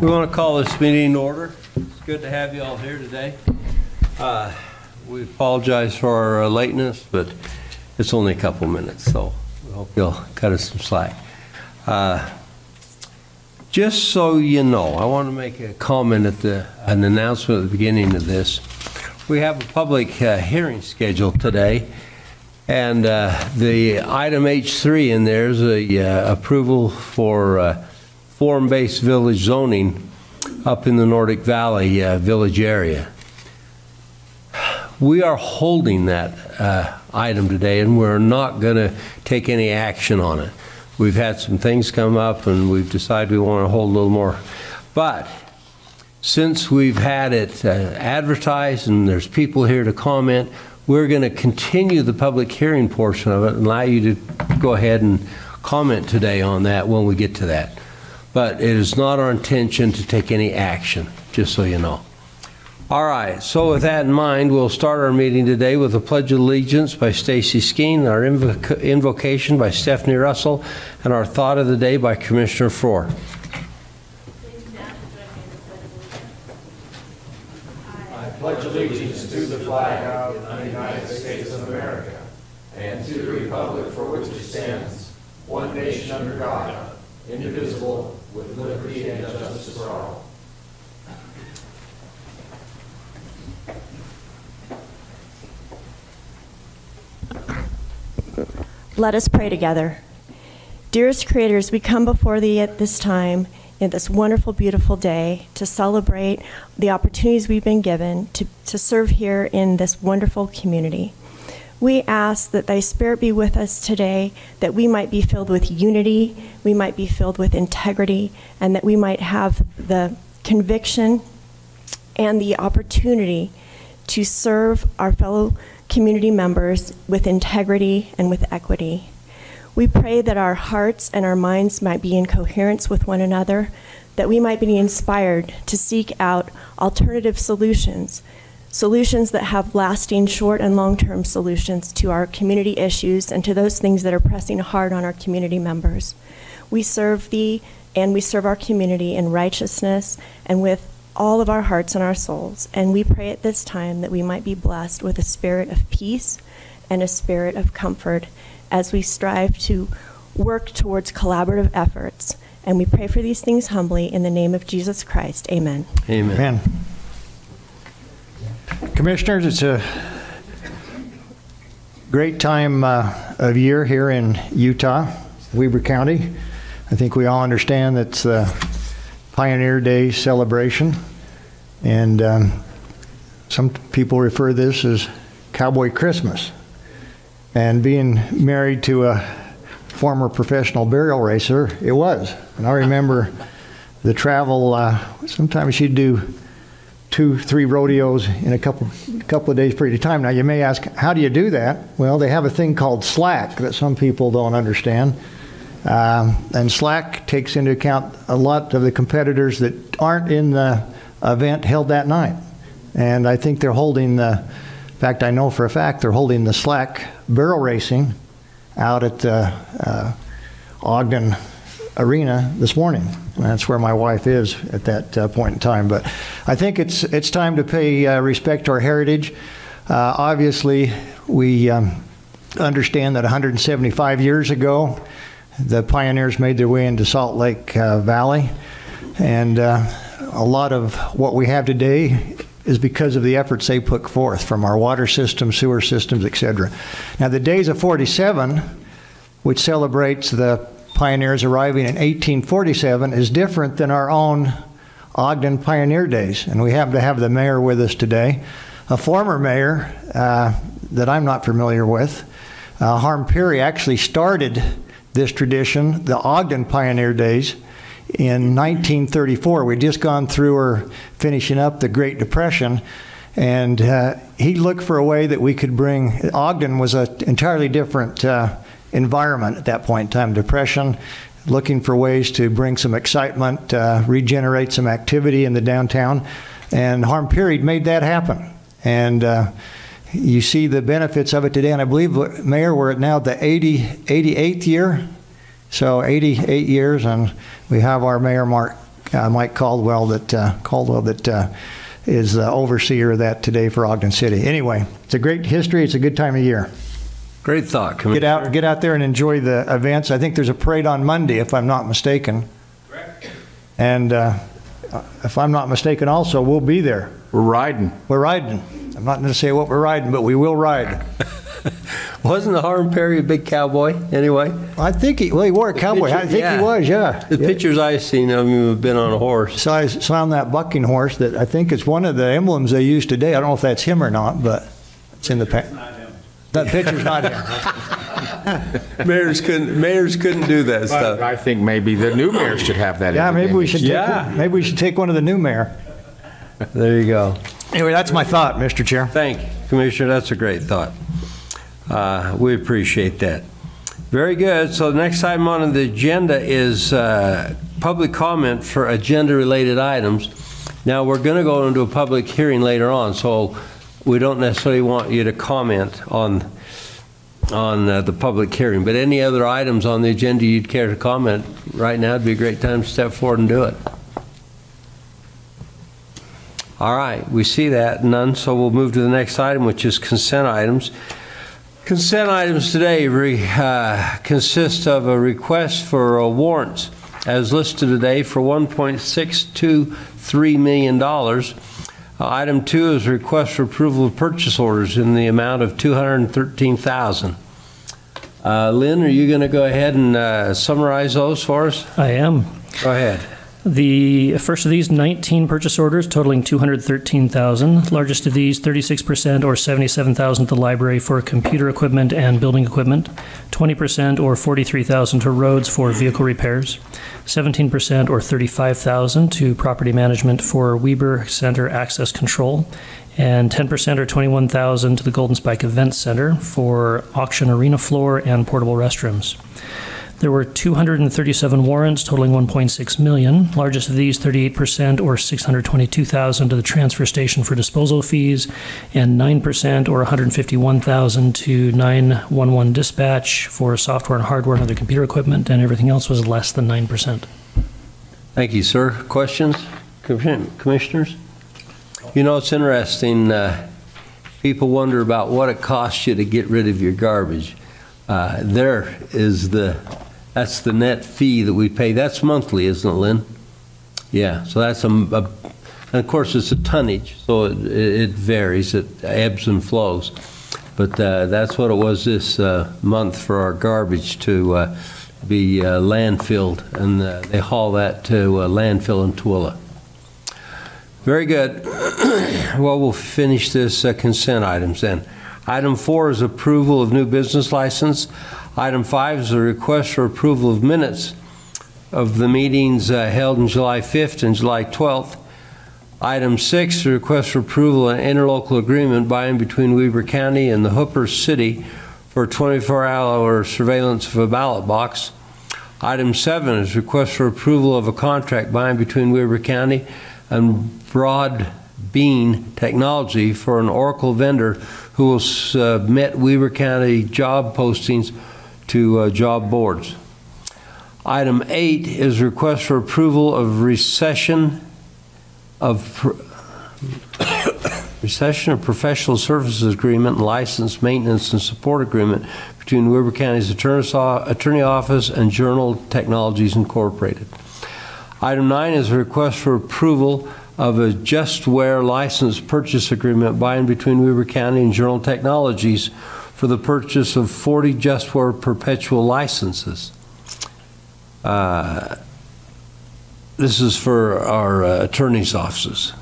We want to call this meeting in order. It's good to have you all here today. We apologize for our lateness, but it's only a couple minutes, so we hope you'll cut us some slack. Just so you know, I want to make a comment an announcement at the beginning of this. We have a public hearing scheduled today, and the item H3 in there is a approval for form-based village zoning up in the Nordic Valley village area. We are holding that item today, and we're not going to take any action on it. We've had some things come up, and we've decided we want to hold a little more. But since we've had it advertised and there's people here to comment, we're going to continue the public hearing portion of it and allow you to go ahead and comment today on that when we get to that. But it is not our intention to take any action, just so you know. All right, so with that in mind, we'll start our meeting today with the Pledge of Allegiance by Stacy Skeen, our invocation by Stephanie Russell, and our thought of the day by Commissioner Frohr. I pledge allegiance to the flag of the United States of America and to the republic for which it stands, one nation under God, indivisible, with liberty and justice for all. Let us pray together. Dearest Creators, we come before Thee at this time, in this wonderful, beautiful day, to celebrate the opportunities we've been given to serve here in this wonderful community. We ask that Thy Spirit be with us today, that we might be filled with unity, we might be filled with integrity, and that we might have the conviction and the opportunity to serve our fellow community members with integrity and with equity. We pray that our hearts and our minds might be in coherence with one another, that we might be inspired to seek out alternative solutions that have lasting short and long-term solutions to our community issues and to those things that are pressing hard on our community members. We serve Thee and we serve our community in righteousness and with all of our hearts and our souls. And we pray at this time that we might be blessed with a spirit of peace and a spirit of comfort as we strive to work towards collaborative efforts. And we pray for these things humbly in the name of Jesus Christ. Amen. Amen. Amen. Commissioners, it's a great time of year here in Utah, Weber County. I think we all understand that's Pioneer Day celebration, and some people refer to this as Cowboy Christmas. And being married to a former professional burial racer, it was. And I remember the travel, sometimes she'd do 2-3 rodeos in a couple of days period of time. Now you may ask, how do you do that? Well, they have a thing called slack that some people don't understand. And slack takes into account a lot of the competitors that aren't in the event held that night. And I think they're holding in fact, I know for a fact they're holding the slack barrel racing out at the Ogden Arena this morning. And that's where my wife is at that point in time. But I think it's time to pay respect to our heritage. Obviously, we understand that 175 years ago, the pioneers made their way into Salt Lake Valley, and a lot of what we have today is because of the efforts they put forth from our water systems, sewer systems, etc. Now, the Days of 47, which celebrates the pioneers arriving in 1847, is different than our own Ogden Pioneer Days, and we happen to have the mayor with us today, a former mayor that I'm not familiar with. Harm Peary actually started this tradition, the Ogden Pioneer Days, in 1934. We'd just gone through or finishing up the Great Depression, and he looked for a way that we could bring, Ogden was an entirely different environment at that point in time, Depression, looking for ways to bring some excitement, regenerate some activity in the downtown, and Harm Peary made that happen. And you see the benefits of it today, and I believe, Mayor, we're at now the 88th year, so 88 years, and we have our Mayor Mark Mike Caldwell that is overseer of that today for Ogden City. Anyway, it's a great history. It's a good time of year. Great thought, Commissioner. Get out there and enjoy the events. I think there's a parade on Monday, if I'm not mistaken. Correct. And if I'm not mistaken also, we'll be there. We're riding. We're riding. I'm not going to say what we're riding, but we will ride. Wasn't Harm Perry a big cowboy anyway? I think he wore a cowboy. I think he was, yeah. The pictures I've seen of him have been on a horse. So I saw on that bucking horse that I think it's one of the emblems they use today. I don't know if that's him or not, but it's in the past. That picture's not him. Mayors couldn't do that stuff. But I think maybe the new mayor should have that. Yeah, maybe we should. Yeah. Maybe we should take one of the new mayor. There you go. Anyway, that's my thought, Mr. Chair. Thank you, Commissioner. That's a great thought. We appreciate that. Very good. So the next item on the agenda is public comment for agenda-related items. Now, we're going to go into a public hearing later on, so we don't necessarily want you to comment on the public hearing. But any other items on the agenda you'd care to comment right now, it'd be a great time to step forward and do it. All right, we see that, none, so we'll move to the next item, which is consent items. Consent items today consist of a request for warrants as listed today for $1.623 million. Item 2 is a request for approval of purchase orders in the amount of $213,000. Lynn, are you going to go ahead and summarize those for us? I am. Go ahead. The first of these, 19 purchase orders totaling $213,000. Largest of these, 36% or $77,000 to the library for computer equipment and building equipment. 20% or $43,000 to roads for vehicle repairs. 17% or $35,000 to property management for WEBER Center access control. And 10% or $21,000 to the Golden Spike Event Center for auction arena floor and portable restrooms. There were 237 warrants totaling $1.6 million. Largest of these, 38% or $622,000 to the transfer station for disposal fees, and 9% or $151,000 to 911 dispatch for software and hardware and other computer equipment, and everything else was less than 9%. Thank you, sir. Questions, commissioners? You know, it's interesting. People wonder about what it costs you to get rid of your garbage. That's the net fee that we pay. That's monthly, isn't it, Lynn? Yeah, so that's and of course it's a tonnage, so it varies, it ebbs and flows. But that's what it was this month for our garbage to be landfilled, and they haul that to landfill in Tooele. Very good. Well, we'll finish this consent items then. Item 4 is approval of new business license. Item 5 is a request for approval of minutes of the meetings held on July 5th and July 12th. Item 6 is a request for approval of an interlocal agreement by and between Weber County and the Hooper City for 24-hour surveillance of a ballot box. Item 7 is a request for approval of a contract by and between Weber County and Broadbean Technology for an Oracle vendor who will submit Weber County job postings to job boards. Item 8 is a request for approval of recession of professional services agreement and license maintenance and support agreement between Weber County's Attorney Office and Journal Technologies Incorporated. Item 9 is a request for approval of a Justware license purchase agreement by and between Weber County and Journal Technologies for the purchase of 40 Justware perpetual licenses. This is for our attorney's offices.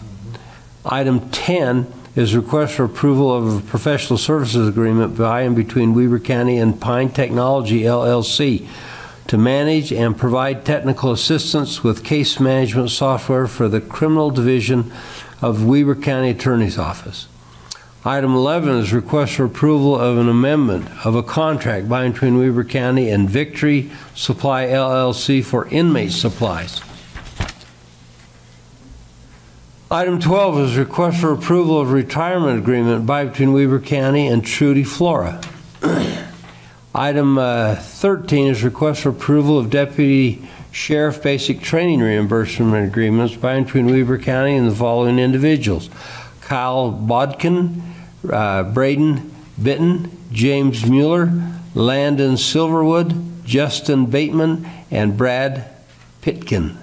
Item 10 is a request for approval of a professional services agreement by and between Weber County and Pine Technology, LLC, to manage and provide technical assistance with case management software for the criminal division of Weber County Attorney's Office. Item 11 is request for approval of an amendment of a contract by and between Weber County and Victory Supply, LLC for inmate supplies. Item 12 is request for approval of retirement agreement by between Weber County and Trudy Flora. Item 13 is request for approval of Deputy Sheriff Basic Training Reimbursement Agreements by and between Weber County and the following individuals: Kyle Bodkin, Braden Bitton, James Mueller, Landon Silverwood, Justin Bateman, and Brad Pitkin.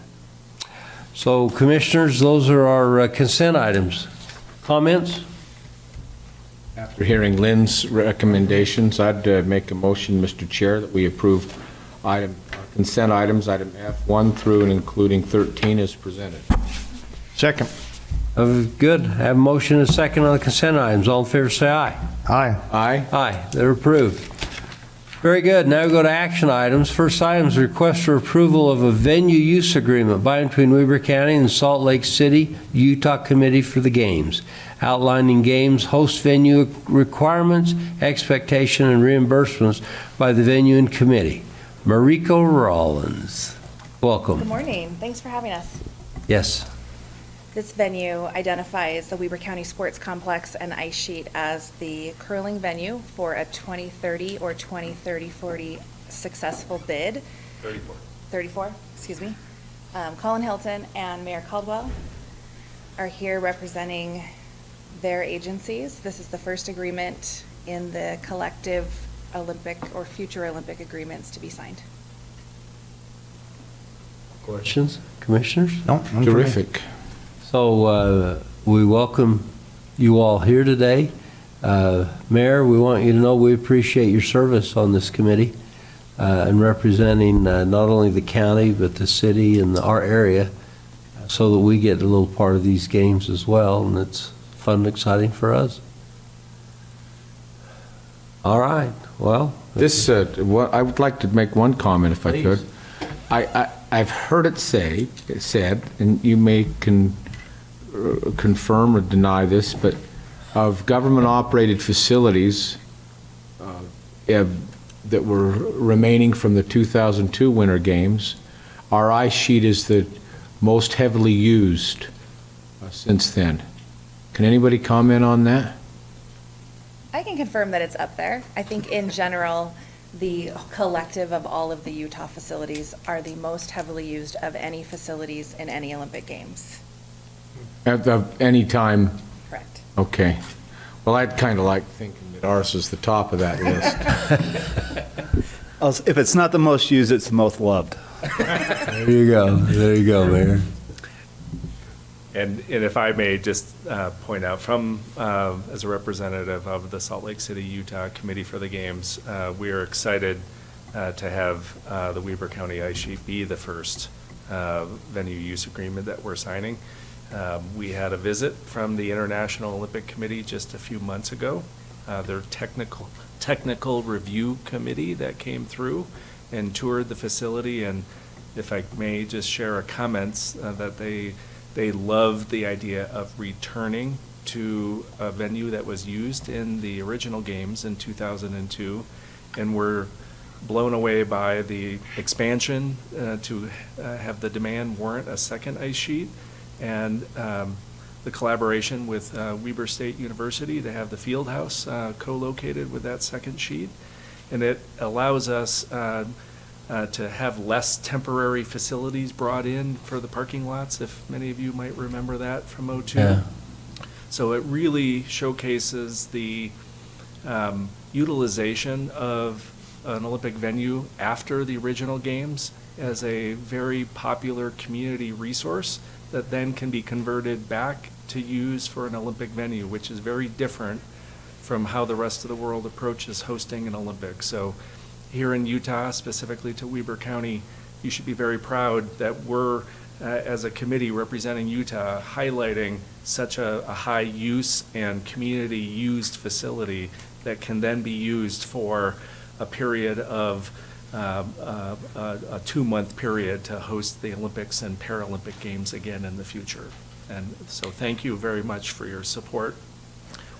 So, Commissioners, those are our consent items. Comments? After hearing Lynn's recommendations, I'd make a motion, Mr. Chair, that we approve consent items, item F1 through and including 13 as presented. Second. Good. I have a motion and a second on the consent items. All in favor say aye. Aye. Aye. Aye. They're approved. Very good. Now we go to action items. First item is request for approval of a venue use agreement by and between Weber County and Salt Lake City, Utah Committee for the Games, outlining games, host venue requirements, expectation, and reimbursements by the venue and committee. Mariko Rollins. Welcome. Good morning. Thanks for having us. Yes. This venue identifies the Weber County Sports Complex and Ice Sheet as the curling venue for a 2030 or 2030-40 successful bid. 34, excuse me. Colin Hilton and Mayor Caldwell are here representing their agencies. This is the first agreement in the collective Olympic or future Olympic agreements to be signed. Questions, Commissioners? No, Terrific. So we welcome you all here today. Mayor, we want you to know we appreciate your service on this committee and representing not only the county but the city and our area so that we get a little part of these games as well, and it's fun and exciting for us. All right, well. This, I would like to make one comment if I could. I've heard it said, and you may confirm or deny this, but of government-operated facilities that were remaining from the 2002 Winter Games, our ice sheet is the most heavily used since then. Can anybody comment on that? I can confirm that it's up there. I think in general, the collective of all of the Utah facilities are the most heavily used of any facilities in any Olympic Games. At any time? Correct. Okay. Well, I'd kind of like thinking that ours is the top of that list. If it's not the most used, it's the most loved. There you go. There you go, Mayor. And if I may just point out, from as a representative of the Salt Lake City, Utah Committee for the Games, we are excited to have the Weber County Ice Sheet be the first venue use agreement that we're signing. We had a visit from the International Olympic Committee just a few months ago, their technical review committee that came through and toured the facility. And if I may just share a comments that they loved the idea of returning to a venue that was used in the original games in 2002, and were blown away by the expansion to have the demand warrant a second ice sheet, and the collaboration with Weber State University to have the field house co-located with that second sheet. And it allows us to have less temporary facilities brought in for the parking lots, if many of you might remember that from '02. Yeah. So it really showcases the utilization of an Olympic venue after the original games as a very popular community resource that then can be converted back to use for an Olympic venue, which is very different from how the rest of the world approaches hosting an Olympics. So here in Utah, specifically to Weber County, you should be very proud that we're, as a committee representing Utah, highlighting such a high use and community used facility that can then be used for a period of a 2-month period to host the Olympics and Paralympic Games again in the future. And so thank you very much for your support.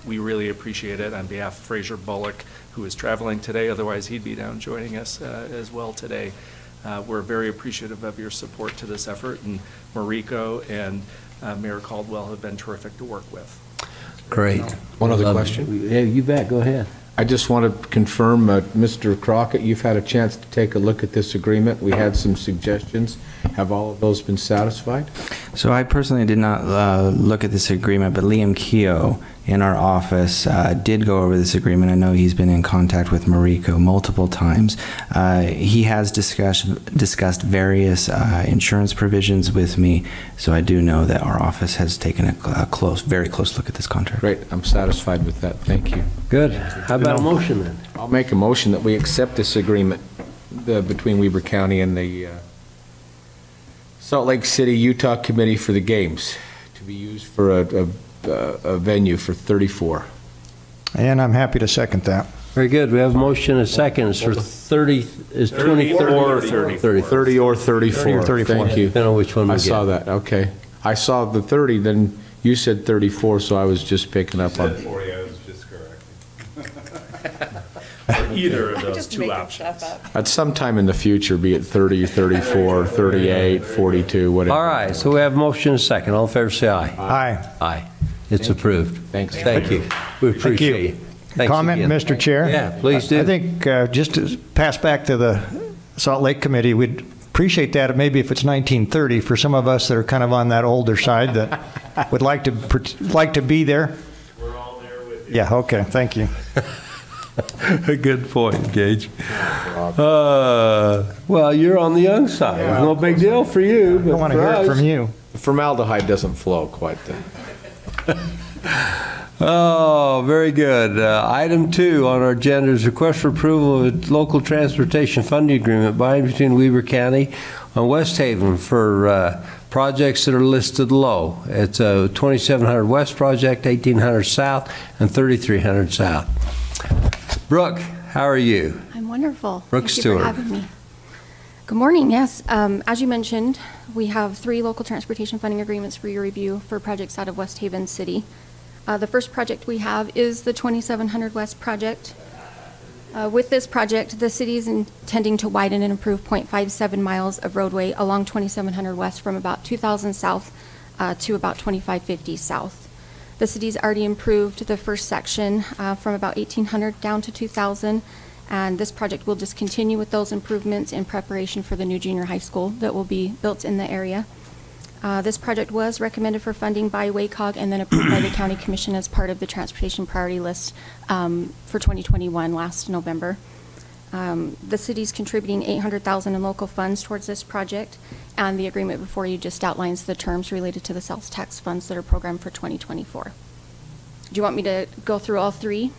We really appreciate it on behalf of Fraser Bullock, who is traveling today. Otherwise, he'd be down joining us as well today. We're very appreciative of your support to this effort, and Mariko and Mayor Caldwell have been terrific to work with. Great. One other question? Yeah, you bet. Go ahead. I just want to confirm, Mr. Crockett, you've had a chance to take a look at this agreement. We had some suggestions. Have all of those been satisfied? So I personally did not look at this agreement, but Liam Keogh in our office did go over this agreement. I know he's been in contact with Mariko multiple times. He has discussed various insurance provisions with me, so I do know that our office has taken a very close look at this contract. Great, I'm satisfied with that. Thank you. Good. How about a motion then? I'll make a motion that we accept this agreement between Weber County and the Salt Lake City, Utah Committee for the Games to be used for a venue for 34. And I'm happy to second that. Very good. We have a motion and a second. It's for 30, is 24 or 30? 30 or 34. 30 or 34. Thank you. Depending on which one we I saw get. that, okay. I saw the 30, then you said 34, so I was just picking up on. I was just correcting. Either of those Just two making options. stuff up. At some time in the future, be it 30, 34, 38, 42, whatever. All right, so we have a motion and a second. All in favor, say aye. Aye. Aye. It's approved. Thanks. Thank you. We appreciate it. Thanks Comment, again. Mr. Chair? Yeah, please do. I think just to pass back to the Salt Lake Committee, we'd appreciate that maybe if it's 1930 for some of us that are kind of on that older side that would like to be there. We're all there with you. Yeah, okay, thank you. A good point, Gage. Well, you're on the young side. It's no big deal for you, I but don't want to for hear it us- from you. The formaldehyde doesn't flow quite then. Oh, very good. Item 2 on our agenda is request for approval of a local transportation funding agreement by and between Weber County and West Haven for projects that are listed low. It's a 2700 West project, 1800 South, and 3300 South. Brooke, how are you? I'm wonderful. Brooke Thank you Stewart. for having me. Good morning. Yes, as you mentioned, we have 3 local transportation funding agreements for your review for projects out of West Haven City. The first project we have is the 2700 West project. With this project, the city is intending to widen and improve 0.57 miles of roadway along 2700 West from about 2000 South to about 2550 South. The city's already improved the first section from about 1800 down to 2000, and this project will just continue with those improvements in preparation for the new junior high school that will be built in the area. This project was recommended for funding by WACOG and then approved by the County Commission as part of the Transportation Priority List for 2021 last November. The city's contributing $800,000 in local funds towards this project, and the agreement before you just outlines the terms related to the sales tax funds that are programmed for 2024. Do you want me to go through all 3?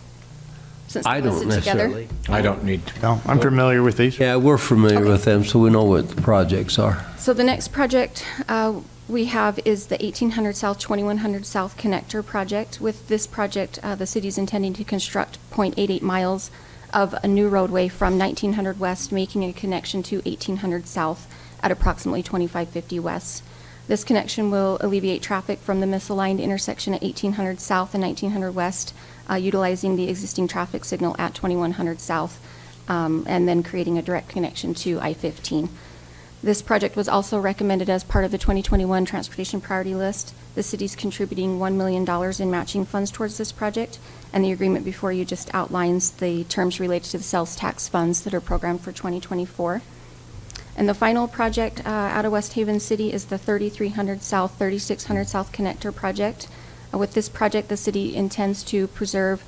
Since I they're don't listed together? necessarily. I don't need to. No, I'm familiar with these. Yeah, we're familiar with them, so we know what the projects are. So the next project we have is the 1800 South, 2100 South Connector project. With this project, the city is intending to construct 0.88 miles of a new roadway from 1900 West, making a connection to 1800 South at approximately 2550 West. This connection will alleviate traffic from the misaligned intersection at 1800 South and 1900 West, utilizing the existing traffic signal at 2100 South, and then creating a direct connection to I-15. This project was also recommended as part of the 2021 Transportation Priority List. The city's contributing $1 million in matching funds towards this project, and the agreement before you just outlines the terms related to the sales tax funds that are programmed for 2024. And the final project out of West Haven City is the 3300 South, 3600 South Connector project. With this project, the city intends to preserve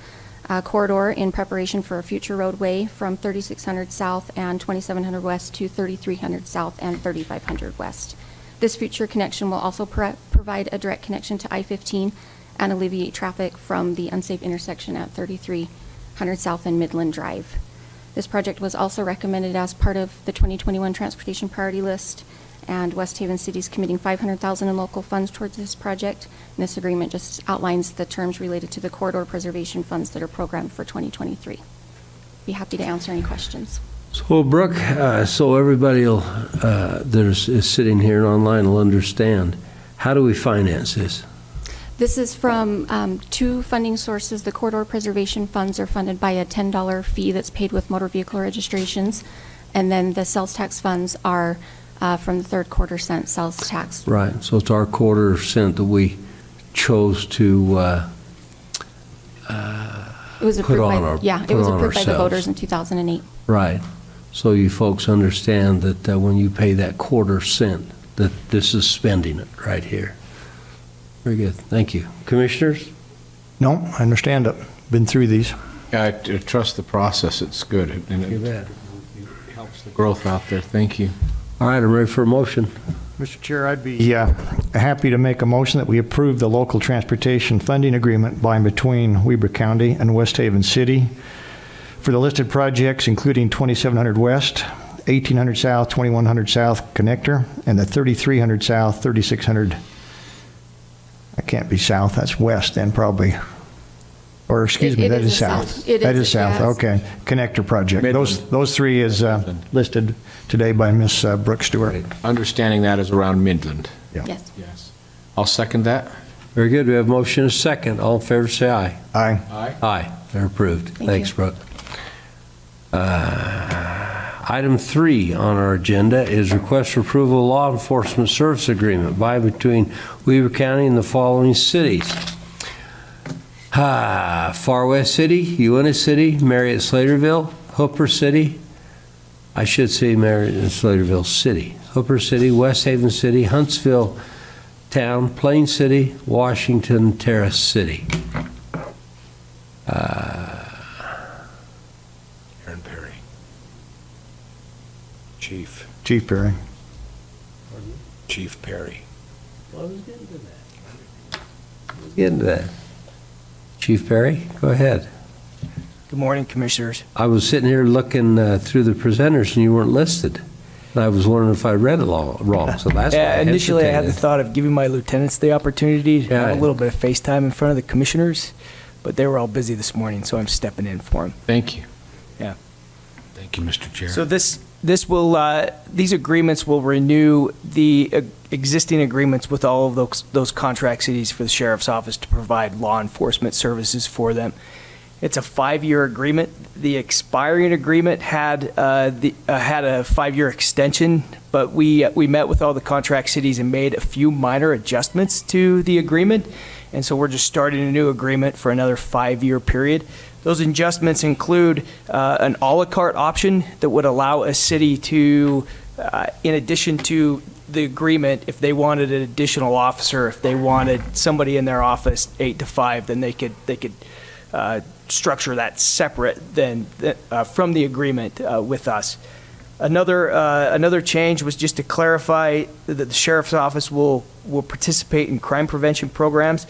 a corridor in preparation for a future roadway from 3600 South and 2700 West to 3300 South and 3500 West. This future connection will also provide a direct connection to I-15 and alleviate traffic from the unsafe intersection at 3300 South and Midland Drive. This project was also recommended as part of the 2021 Transportation Priority List, and West Haven City is committing $500,000 in local funds towards this project. And this agreement just outlines the terms related to the corridor preservation funds that are programmed for 2023. Be happy to answer any questions. So, Brooke, so everybody that is sitting here and online will understand, how do we finance this? This is from 2 funding sources. The corridor preservation funds are funded by a $10 fee that's paid with motor vehicle registrations, and then the sales tax funds are from the third quarter cent sales tax. Right, so it's our quarter cent that we chose to It was put approved on by, our yeah, it put was on approved by the ourselves. voters in 2008. Right. So you folks understand that when you pay that quarter cent, that this is spending it right here. Very good. Thank you. Commissioners? No, I understand it. Been through these. Yeah, I trust the process. It's good. And You it bet. helps the growth out there. Thank you. All right, I'm ready for a motion. Mr. Chair, I'd be happy to make a motion that we approve the local transportation funding agreement by and between Weber County and West Haven City for the listed projects, including 2700 West, 1800 South, 2100 South Connector, and the 3300 South, 3600. That can't be south, that's west then probably. Or excuse me, that is south. That is south, okay. Connector project. Those three is listed today by Ms. Brooke Stewart. Understanding that is around Midland. Yeah. Yes. Yes. I'll second that. Very good. We have a motion and a second. All in favor, say aye. Aye. Aye. Aye. They're approved. Thank Thanks, you. Brooke. Item 3 on our agenda is request for approval of law enforcement service agreement by and between Weber County and the following cities. Far West City, Uinta City, Marriott Slaterville, Hooper City, I should say Marriott and Slaterville City, Hooper City, West Haven City, Huntsville Town, Plain City, Washington Terrace City. Aaron Perry. Chief Perry. Chief Perry. Well, I was getting to that. Getting to that. Chief Perry, go ahead. Good morning, Commissioners. I was sitting here looking through the presenters and you weren't listed. And I was wondering if I read it wrong, so that's why I Initially, I had the hesitated. thought of giving my lieutenants the opportunity to Yeah. have a little bit of face time in front of the Commissioners, but they were all busy this morning, so I'm stepping in for them. Thank you. Yeah. Thank you, Mr. Chair. So these agreements will renew the existing agreements with all of those contract cities for the Sheriff's Office to provide law enforcement services for them. It's a 5-year agreement. The expiring agreement had a 5-year extension, but we met with all the contract cities and made a few minor adjustments to the agreement, and so we're just starting a new agreement for another 5-year period. Those adjustments include an a la carte option that would allow a city to, in addition to the agreement, if they wanted an additional officer, if they wanted somebody in their office 8 to 5, then they could structure that separate from the agreement with us. Another change was just to clarify that the Sheriff's Office will participate in crime prevention programs,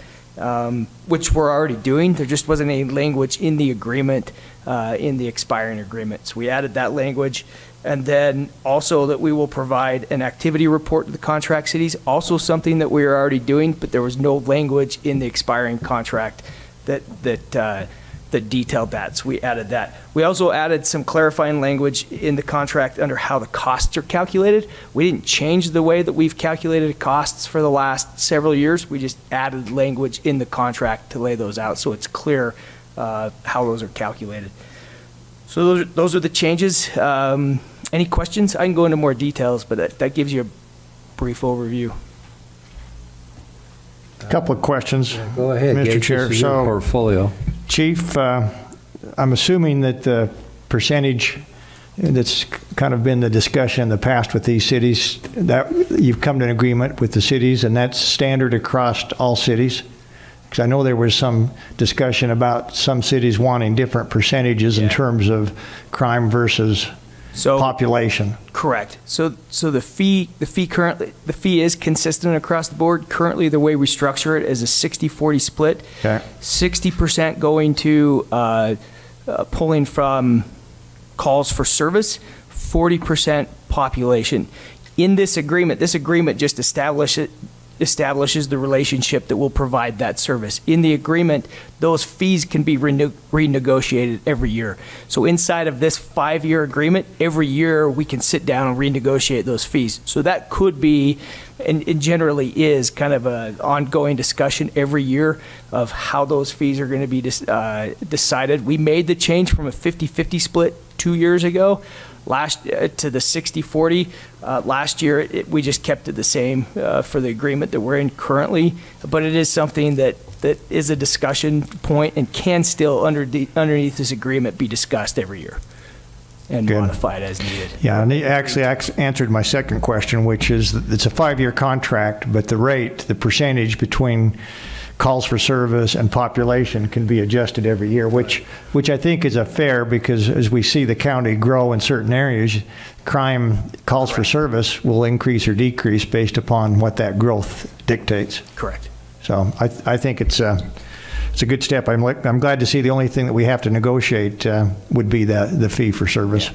which we're already doing. There just wasn't any language in the agreement, in the expiring agreement. So we added that language. And then also that we will provide an activity report to the contract cities, also something that we are already doing, but there was no language in the expiring contract that detailed that, so we added that. We also added some clarifying language in the contract under how the costs are calculated. We didn't change the way that we've calculated costs for the last several years. We just added language in the contract to lay those out so it's clear how those are calculated. So those are the changes. Any questions? I can go into more details, but that gives you a brief overview. A couple of questions. Go ahead, Mr. Gates, Chair. this is your portfolio. Chief, I'm assuming that the percentage that's kind of been the discussion in the past with these cities, that you've come to an agreement with the cities, and that's standard across all cities? Because I know there was some discussion about some cities wanting different percentages in terms of crime versus population. Correct. So the fee is consistent across the board. Currently, the way we structure it is a 60-40 split. Okay. 60% going to pulling from calls for service, 40% population. In this agreement just establishes the relationship that will provide that service. In the agreement, those fees can be renegotiated every year. So inside of this 5-year agreement, every year we can sit down and renegotiate those fees. So that could be, and it generally is, kind of an ongoing discussion every year of how those fees are going to be decided. We made the change from a 50-50 split 2 years ago to the 60-40. Last year, we just kept it the same for the agreement that we're in currently, but it is something that that is a discussion point and can still, underneath this agreement, be discussed every year and Good. modified as needed. Yeah, and he actually answered my second question, which is that it's a 5-year contract, but the rate, the percentage between calls for service and population can be adjusted every year, which I think is a fair, because as we see the county grow in certain areas, crime calls for service will increase or decrease based upon what that growth dictates. Correct. So I think it's a good step. I'm glad to see the only thing that we have to negotiate would be the fee for service. Yeah.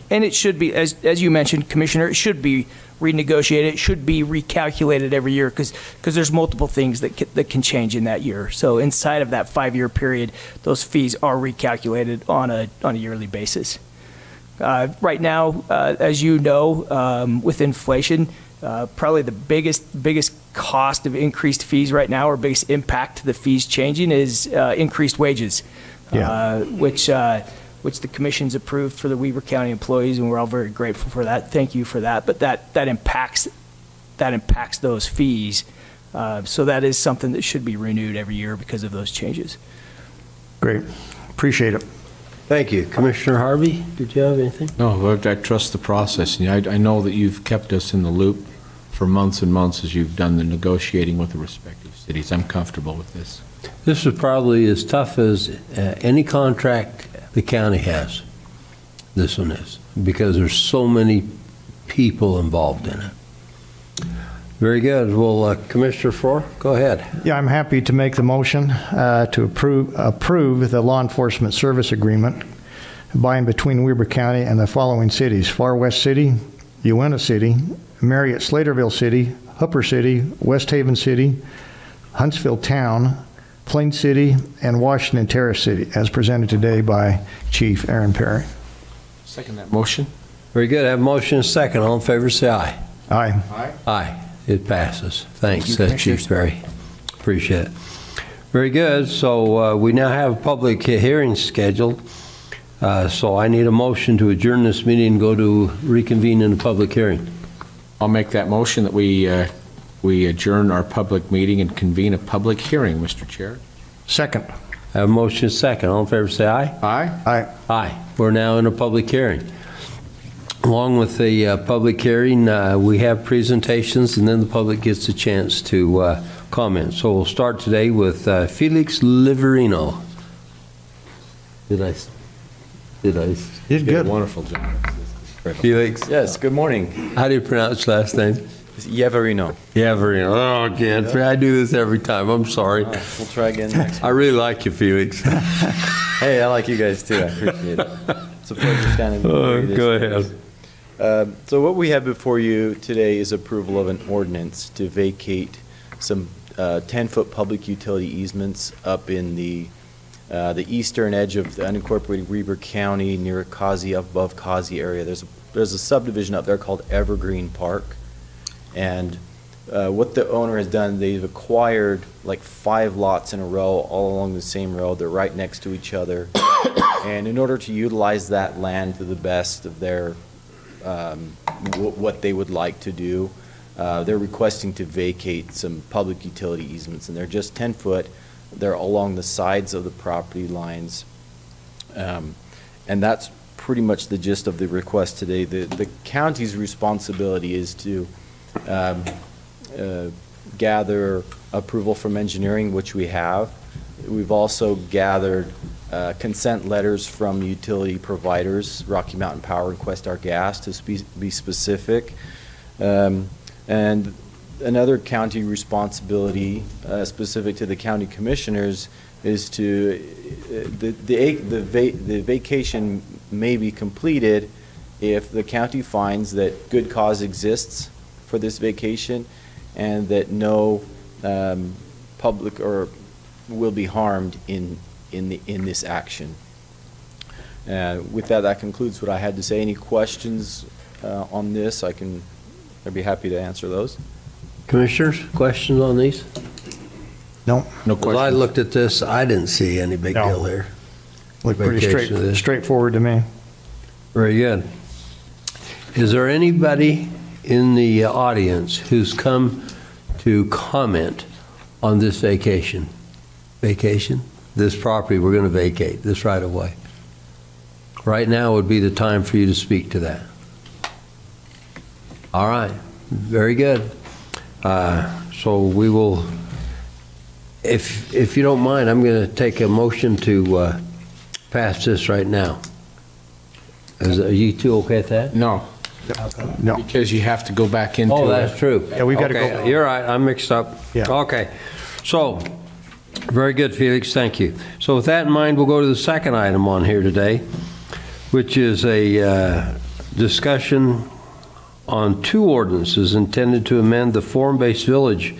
And it should be, as you mentioned, Commissioner, it should be renegotiated. It should be recalculated every year because there's multiple things that can change in that year. So inside of that 5-year period, those fees are recalculated on a yearly basis. Right now, as you know, with inflation, probably the biggest cost of increased fees right now, or biggest impact to the fees changing, is increased wages, which the commission's approved for the Weber County employees, and we're all very grateful for that. Thank you for that. But that impacts those fees. So that is something that should be renewed every year because of those changes. Great. Appreciate it. Thank you. Commissioner Harvey, did you have anything? No, I trust the process. I know that you've kept us in the loop for months and months as you've done the negotiating with the respective cities. I'm comfortable with this. This is probably as tough as any contract the county has. This one is, because there's so many people involved in it. Very good. Well, Commissioner Frohr, go ahead. Yeah, I'm happy to make the motion to approve the law enforcement service agreement by and between Weber County and the following cities: Far West City, Uena City, Marriott Slaterville City, Hooper City, West Haven City, Huntsville Town, Plain City, and Washington Terrace City, as presented today by Chief Aaron Perry. Second that motion. Very good. I have a motion and a second. All in favor, say aye. Aye. Aye. Aye. It passes. Thanks, Thank you, Chief Perry. Appreciate it. Very good. So we now have a public hearing scheduled. So I need a motion to adjourn this meeting and go to reconvene in a public hearing. I'll make that motion that we adjourn our public meeting and convene a public hearing, Mr. Chair. Second. I have a motion and a second. All in favor, say aye. Aye. Aye. Aye. We're now in a public hearing. Along with the public hearing, we have presentations, and then the public gets a chance to comment. So we'll start today with Felix Liverino. Did I? Did good. Wonderful job. Felix. Yes, good morning. How do you pronounce last name? Yeverino. Yeverino. Oh, again. I do this every time. I'm sorry. We'll try again next I really like you, Felix. Hey, I like you guys too. I appreciate it. It's a pleasure standing before you. Go ahead. So what we have before you today is approval of an ordinance to vacate some 10-foot public utility easements up in the eastern edge of the unincorporated Weber County near Causey, up above Causey area. There's a subdivision up there called Evergreen Park. And what the owner has done, they've acquired like 5 lots in a row all along the same road. They're right next to each other. And in order to utilize that land to the best of their what they would like to do, they're requesting to vacate some public utility easements, and they're just 10 foot. They're along the sides of the property lines, and that's pretty much the gist of the request today. The county's responsibility is to gather approval from engineering, which we have. We've also gathered consent letters from utility providers, Rocky Mountain Power and Questar Gas, to be specific. And another county responsibility specific to the county commissioners is to, the vacation may be completed if the county finds that good cause exists for this vacation and that no public or will be harmed in this action. With that, that concludes what I had to say. Any questions on this? I'd be happy to answer those. Commissioners, questions on these? No. No As questions. I looked at this, I didn't see any big deal here. Looked pretty Vacation of this. straightforward to me. Very good. Is there anybody in the audience who's come to comment on this vacation? Vacation? This property we're going to vacate, this right of way. Right now would be the time for you to speak to that. All right, very good. So we will, if you don't mind, I'm going to take a motion to pass this right now. Are you two okay with that? No. No. Because you have to go back into. Oh, that's true. Yeah, we've got to Okay, go. you're right, I'm mixed up. Yeah. Okay, so, very good, Felix, thank you. So with that in mind, we'll go to the second item on here today, which is a discussion on two ordinances intended to amend the form-based village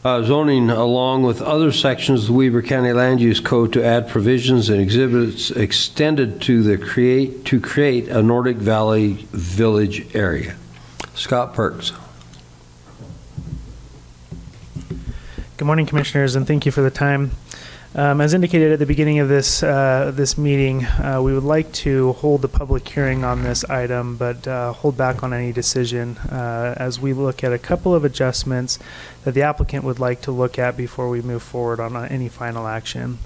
zoning along with other sections of the Weber County Land Use Code to add provisions and exhibits extended to create a Nordic Valley Village area. Scott Perks. Good morning, Commissioners, and thank you for the time. As indicated at the beginning of this meeting, we would like to hold the public hearing on this item, but hold back on any decision as we look at a couple of adjustments that the applicant would like to look at before we move forward on any final action.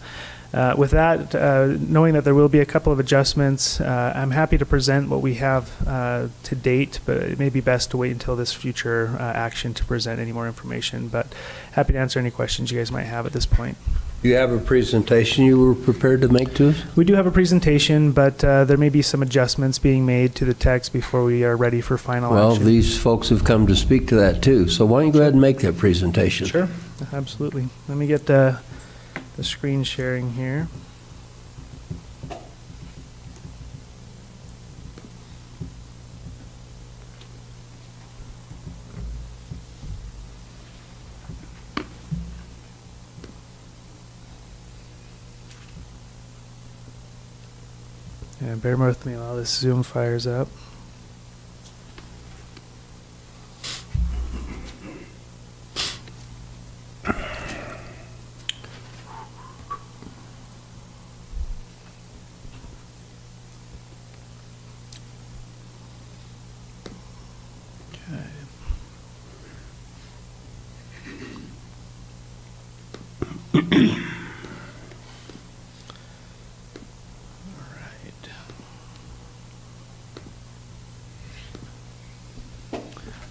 With that, knowing that there will be a couple of adjustments, I'm happy to present what we have to date, but it may be best to wait until this future action to present any more information. But happy to answer any questions you guys might have at this point. You have a presentation you were prepared to make to us? We do have a presentation, but there may be some adjustments being made to the text before we are ready for final Well, action. these folks have come to speak to that too, so why don't you go ahead and make that presentation? Sure, absolutely. Let me get the screen sharing here. Yeah, bear with me while this Zoom fires up.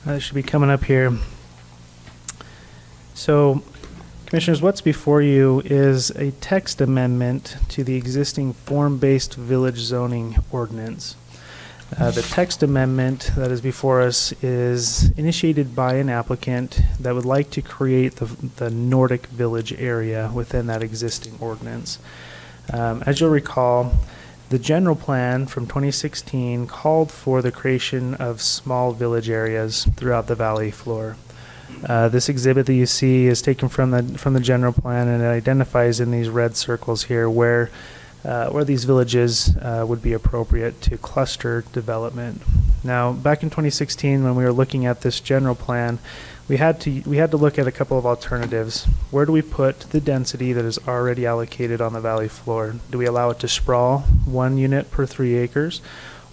That should be coming up here. So, Commissioners, what's before you is a text amendment to the existing form-based village zoning ordinance. The text amendment that is before us is initiated by an applicant that would like to create the Nordic Village area within that existing ordinance. As you'll recall, the general plan from 2016 called for the creation of small village areas throughout the valley floor. This exhibit that you see is taken from the general plan, and it identifies in these red circles here where these villages would be appropriate to cluster development. Now, back in 2016, when we were looking at this general plan, we had to look at a couple of alternatives. Where do we put the density that is already allocated on the valley floor? Do we allow it to sprawl 1 unit per 3 acres?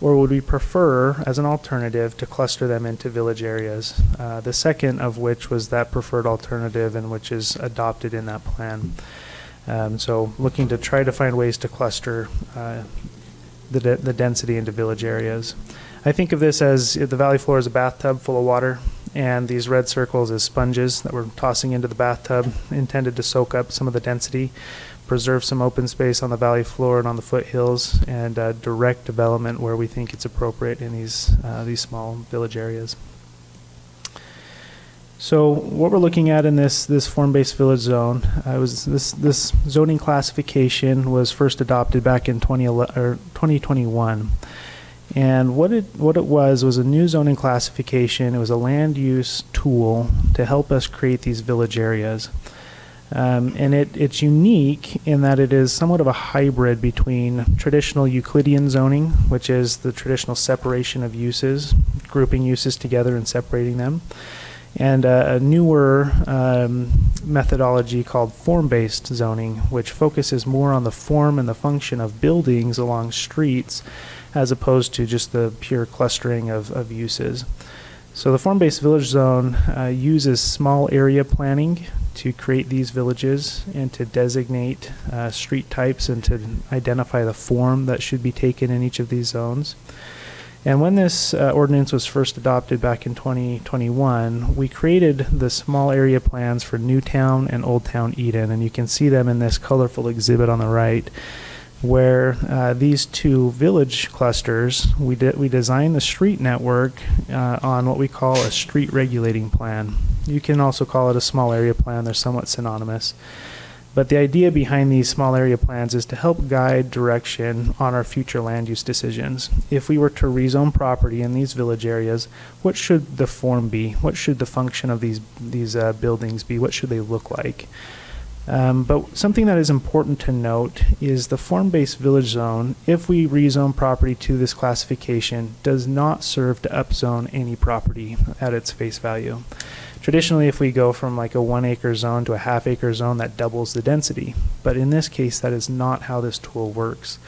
Or would we prefer, as an alternative, to cluster them into village areas? The second of which was that preferred alternative, and which is adopted in that plan. So looking to try to find ways to cluster the density into village areas. I think of this as the valley floor is a bathtub full of water, and these red circles as sponges that we're tossing into the bathtub, intended to soak up some of the density, preserve some open space on the valley floor and on the foothills, and direct development where we think it's appropriate in these small village areas. So what we're looking at in this form-based village zone, this zoning classification was first adopted back in 2021. And what it was a new zoning classification. It was a land use tool to help us create these village areas. And it's unique in that it is somewhat of a hybrid between traditional Euclidean zoning, which is the traditional separation of uses, grouping uses together and separating them, and a newer methodology called form-based zoning, which focuses more on the form and the function of buildings along streets as opposed to just the pure clustering of uses. So the form-based village zone uses small area planning to create these villages and to designate street types and to identify the form that should be taken in each of these zones. And when this ordinance was first adopted back in 2021, we created the small area plans for Newtown and Old Town Eden, and you can see them in this colorful exhibit on the right, where these two village clusters, we designed the street network on what we call a street regulating plan. You can also call it a small area plan. They're somewhat synonymous. But the idea behind these small area plans is to help guide direction on our future land use decisions. If we were to rezone property in these village areas, what should the form be? What should the function of these buildings be? What should they look like? But something that is important to note is the form-based village zone, if we rezone property to this classification, does not serve to upzone any property at its face value. Traditionally, if we go from like a 1 acre zone to a half acre zone, that doubles the density. But in this case, that is not how this tool works.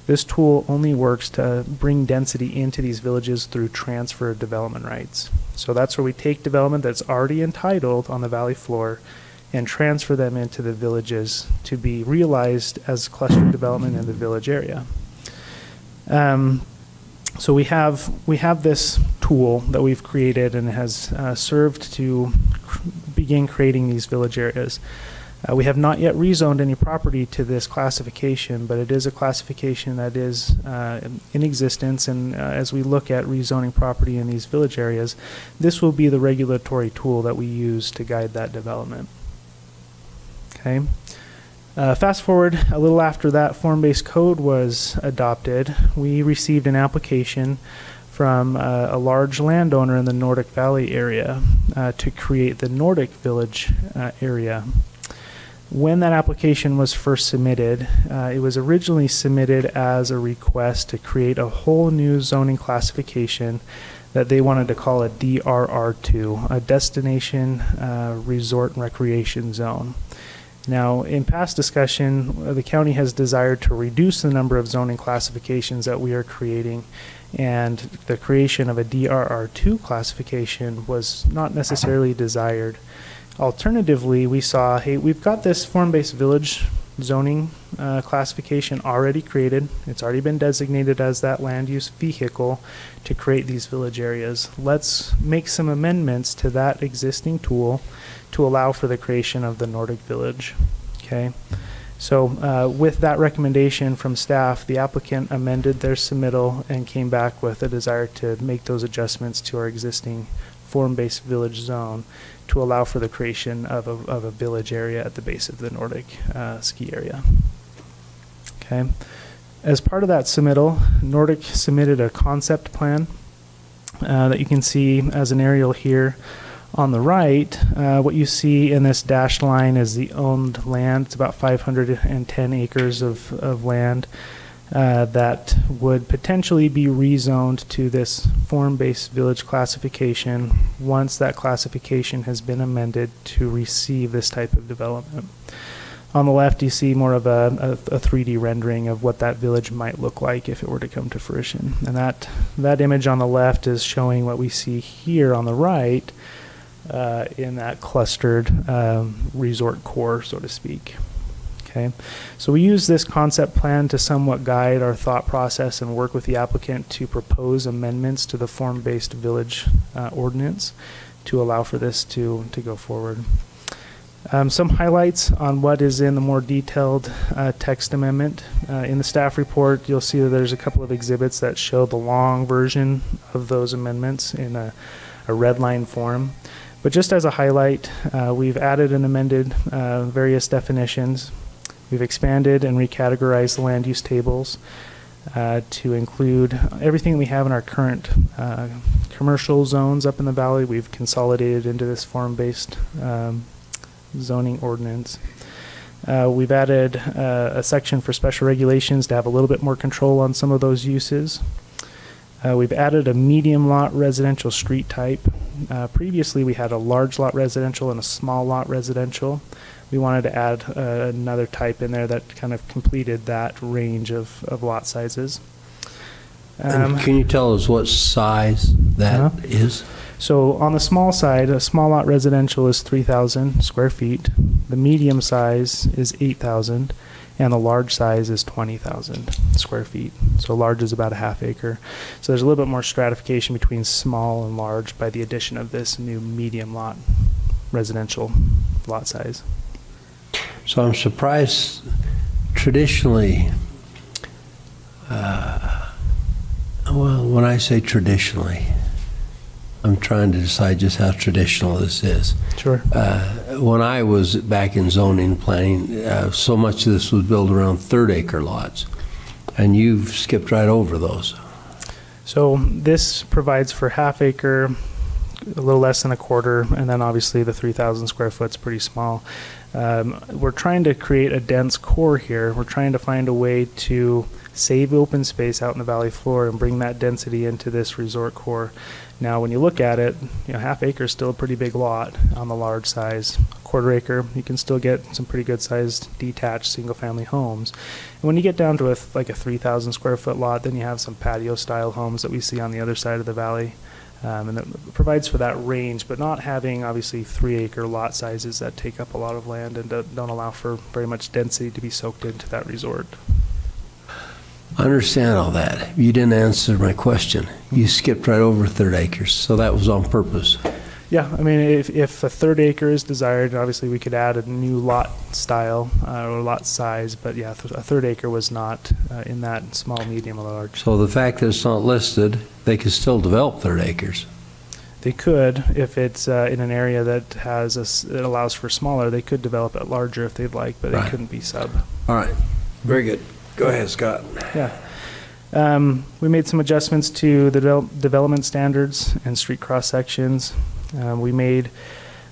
This tool only works to bring density into these villages through transfer of development rights. So that's where we take development that's already entitled on the valley floor and transfer them into the villages to be realized as cluster development in the village area. So we have this tool that we've created and has served to begin creating these village areas. We have not yet rezoned any property to this classification, but it is a classification that is in existence, and as we look at rezoning property in these village areas, this will be the regulatory tool that we use to guide that development. Okay. Fast forward a little after that form-based code was adopted, we received an application from a large landowner in the Nordic Valley area to create the Nordic Village area. When that application was first submitted, it was originally submitted as a request to create a whole new zoning classification that they wanted to call a DRR2, a Destination Resort and Recreation Zone. Now, in past discussion, the county has desired to reduce the number of zoning classifications that we are creating, and the creation of a DRR2 classification was not necessarily desired. Alternatively, we saw, hey, we've got this form-based village zoning classification already created. It's already been designated as that land use vehicle to create these village areas. Let's make some amendments to that existing tool to allow for the creation of the Nordic Village. Okay, so with that recommendation from staff, the applicant amended their submittal and came back with a desire to make those adjustments to our existing form-based village zone to allow for the creation of a village area at the base of the Nordic ski area. Okay, as part of that submittal, Nordic submitted a concept plan that you can see as an aerial here. On the right, what you see in this dashed line is the owned land. It's about 510 acres of land that would potentially be rezoned to this form-based village classification once that classification has been amended to receive this type of development. On the left, you see more of a 3D rendering of what that village might look like if it were to come to fruition. And that image on the left is showing what we see here on the right, in that clustered resort core, so to speak. Okay, so we use this concept plan to somewhat guide our thought process and work with the applicant to propose amendments to the form-based village ordinance to allow for this to go forward. Some highlights on what is in the more detailed text amendment. In the staff report, you'll see that there's a couple of exhibits that show the long version of those amendments in a red line form. But just as a highlight, we've added and amended various definitions. We've expanded and recategorized the land use tables to include everything we have in our current commercial zones up in the valley. We've consolidated into this form-based zoning ordinance. We've added a section for special regulations to have a little bit more control on some of those uses. We've added a medium lot residential street type. Previously, we had a large lot residential and a small lot residential. We wanted to add another type in there that kind of completed that range of lot sizes. And can you tell us what size that is? So on the small side, a small lot residential is 3,000 square feet. The medium size is 8,000, and the large size is 20,000 square feet. So large is about a half acre. So there's a little bit more stratification between small and large by the addition of this new medium lot residential lot size. So I'm surprised traditionally, well, when I say traditionally, I'm trying to decide just how traditional this is. Sure. When I was back in zoning planning, so much of this was built around third-acre lots, and you've skipped right over those. So this provides for half acre, a little less than a quarter, and then obviously the 3,000 square foot is pretty small. We're trying to create a dense core here. We're trying to find a way to save open space out in the valley floor and bring that density into this resort core. Now, when you look at it, half acre is still a pretty big lot on the large size. Quarter acre, you can still get some pretty good sized detached single family homes. And when you get down to like a 3,000 square foot lot, then you have some patio style homes that we see on the other side of the valley. And it provides for that range, but not having obviously 3-acre lot sizes that take up a lot of land and don't allow for very much density to be soaked into that resort. I understand all that. You didn't answer my question. You skipped right over third acres, so that was on purpose. Yeah, I mean, if a third acre is desired, obviously we could add a new lot style or lot size, but yeah, a third acre was not in that small, medium, or large. So the fact that it's not listed, they could still develop third acres. They could, if it's in an area that has it allows for smaller, they could develop it larger if they'd like, but it couldn't be sub. All right, very good. Go ahead, Scott. Yeah. We made some adjustments to the development standards and street cross sections. We made,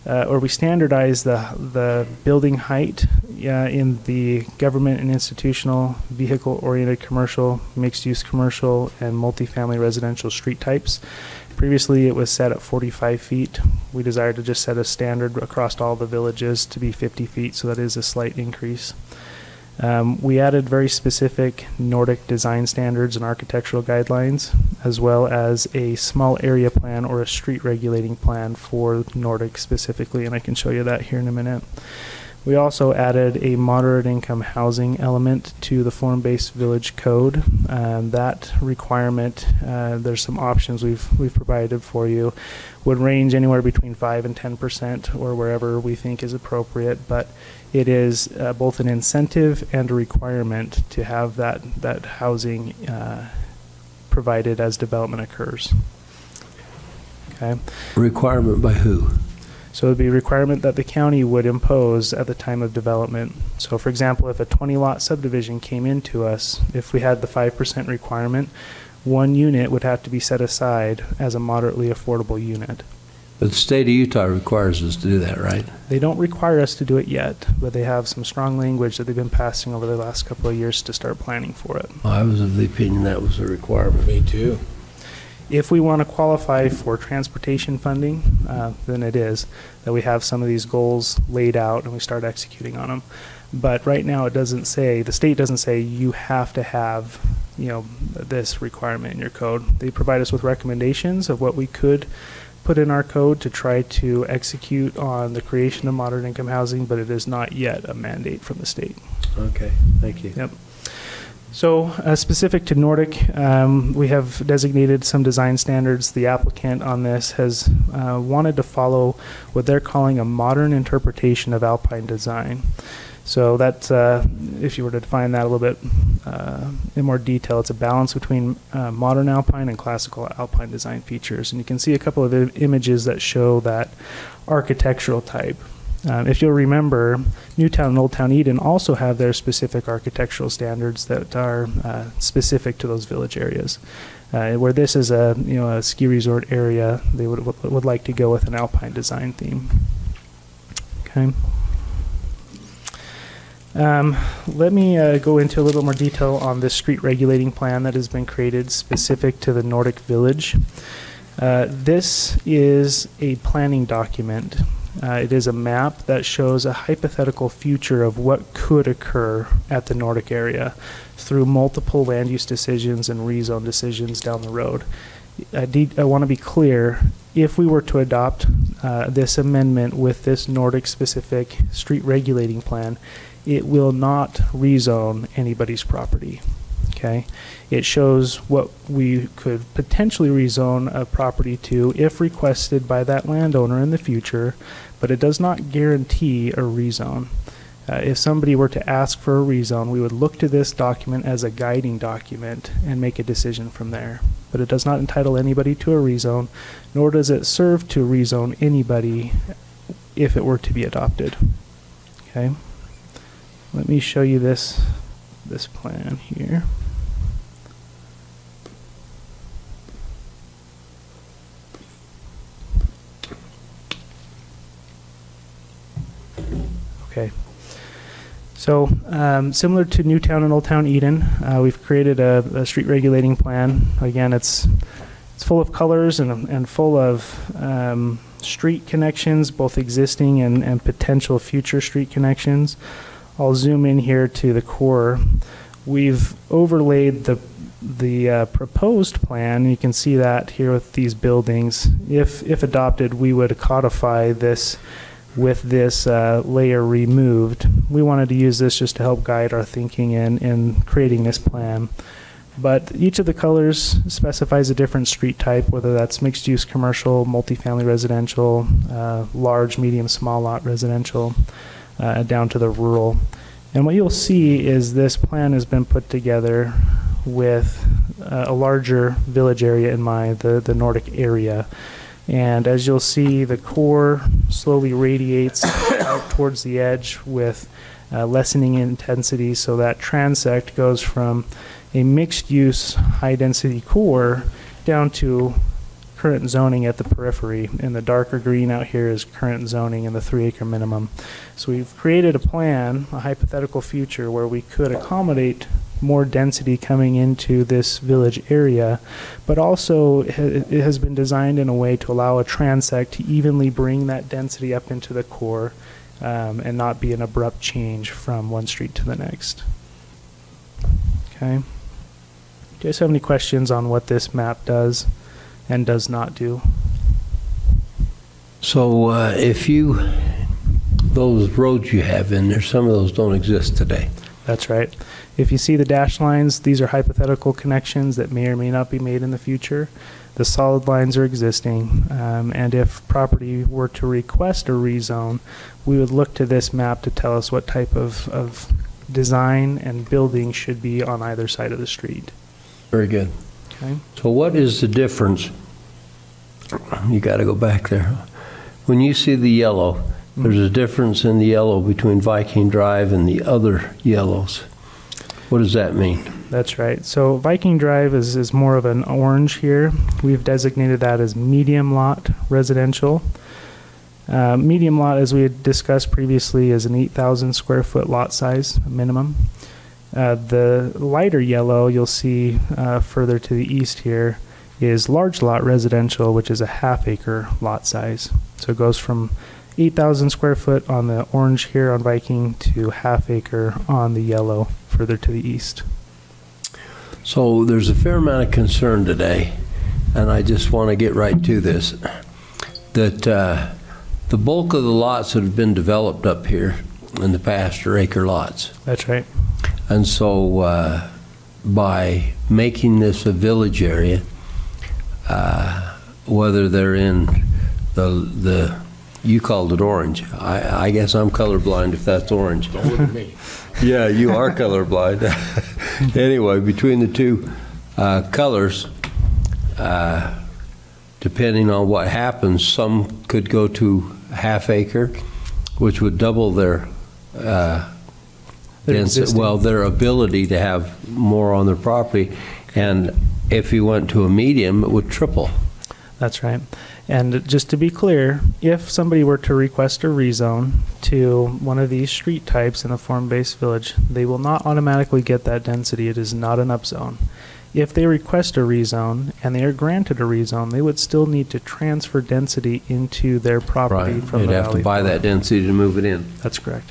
we standardized the building height in the government and institutional, vehicle-oriented commercial, mixed-use commercial, and multifamily residential street types. Previously, it was set at 45 feet. We desired to just set a standard across all the villages to be 50 feet, so that is a slight increase. We added very specific Nordic design standards and architectural guidelines, as well as a small area plan or a street regulating plan for Nordic specifically, and I can show you that here in a minute. We also added a moderate income housing element to the form-based village code. That requirement, there's some options we've provided for you, would range anywhere between 5 and 10% or wherever we think is appropriate, but it is both an incentive and a requirement to have that housing provided as development occurs. Okay. Requirement by who? So it would be a requirement that the county would impose at the time of development. So for example, if a 20-lot subdivision came into us, if we had the 5% requirement, one unit would have to be set aside as a moderately affordable unit. But the state of Utah requires us to do that, right? They don't require us to do it yet, but they have some strong language that they've been passing over the last couple of years to start planning for it. Well, I was of the opinion that was a requirement. Me too. If we want to qualify for transportation funding, then it is that we have some of these goals laid out and we start executing on them. But right now it doesn't say, the state doesn't say you have to have, this requirement in your code. They provide us with recommendations of what we could put in our code to try to execute on the creation of moderate income housing, but it is not yet a mandate from the state. Okay, thank you. Yep. So specific to Nordic, we have designated some design standards. The applicant on this has wanted to follow what they're calling a modern interpretation of alpine design. So that, if you were to define that a little bit in more detail, it's a balance between modern alpine and classical alpine design features. And you can see a couple of images that show that architectural type. If you'll remember, Newtown and Old Town Eden also have their specific architectural standards that are specific to those village areas. Where this is a ski resort area, they would like to go with an alpine design theme. Okay. Let me go into a little more detail on this street regulating plan that has been created specific to the Nordic Village. This is a planning document. It is a map that shows a hypothetical future of what could occur at the Nordic area through multiple land use decisions and rezone decisions down the road. I want to be clear, if we were to adopt this amendment with this Nordic-specific street regulating plan, it will not rezone anybody's property. Okay, it shows what we could potentially rezone a property to if requested by that landowner in the future, but it does not guarantee a rezone. If somebody were to ask for a rezone, we would look to this document as a guiding document and make a decision from there. But it does not entitle anybody to a rezone, nor does it serve to rezone anybody if it were to be adopted. Okay, let me show you this plan here. Okay. So similar to Newtown and Old Town Eden, we've created a street regulating plan. Again, it's full of colors and full of street connections, both existing and potential future street connections. I'll zoom in here to the core. We've overlaid the proposed plan. You can see that here with these buildings. If adopted, we would codify this with this layer removed. We wanted to use this just to help guide our thinking in creating this plan. But each of the colors specifies a different street type, whether that's mixed use commercial, multifamily residential, large, medium, small lot residential, down to the rural. And what you'll see is this plan has been put together with a larger village area in mind, the Nordic area. And as you'll see, the core slowly radiates out towards the edge with lessening intensity, so that transect goes from a mixed-use, high-density core down to current zoning at the periphery. And the darker green out here is current zoning and the 3-acre minimum. So we've created a plan, a hypothetical future, where we could accommodate more density coming into this village area, but also it has been designed in a way to allow a transect to evenly bring that density up into the core and not be an abrupt change from one street to the next. Okay. Do you guys have any questions on what this map does and does not do? So those roads you have in there, some of those don't exist today. That's right. If you see the dashed lines, these are hypothetical connections that may or may not be made in the future. The solid lines are existing, and if property were to request a rezone, we would look to this map to tell us what type of design and building should be on either side of the street. Very good. Okay. So what is the difference? You got to go back there. When you see the yellow, there's a difference in the yellow between Viking Drive and the other yellows. What does that mean? That's right. So Viking Drive is more of an orange here. We've designated that as medium lot residential. Medium lot, as we had discussed previously, is an 8,000 square foot lot size minimum. The lighter yellow you'll see further to the east here is large lot residential, which is a half-acre lot size. So it goes from 8,000 square foot on the orange here on Viking to half-acre on the yellow further to the east. So there's a fair amount of concern today, and I just want to get right to this, that the bulk of the lots that have been developed up here in the past are acre lots. That's right. And so by making this a village area, whether they're in the you called it orange. I guess I'm colorblind if that's orange. Don't look at me. Yeah, you are colorblind. Anyway, between the two colors, depending on what happens, some could go to half-acre, which would double their their ability to have more on their property. And if you went to a medium, it would triple. That's right. And just to be clear, if somebody were to request a rezone to one of these street types in a form-based village, they will not automatically get that density. It is not an upzone. If they request a rezone and they are granted a rezone, they would still need to transfer density into their property from the valley. They'd have to buy that density to move it in. That's correct.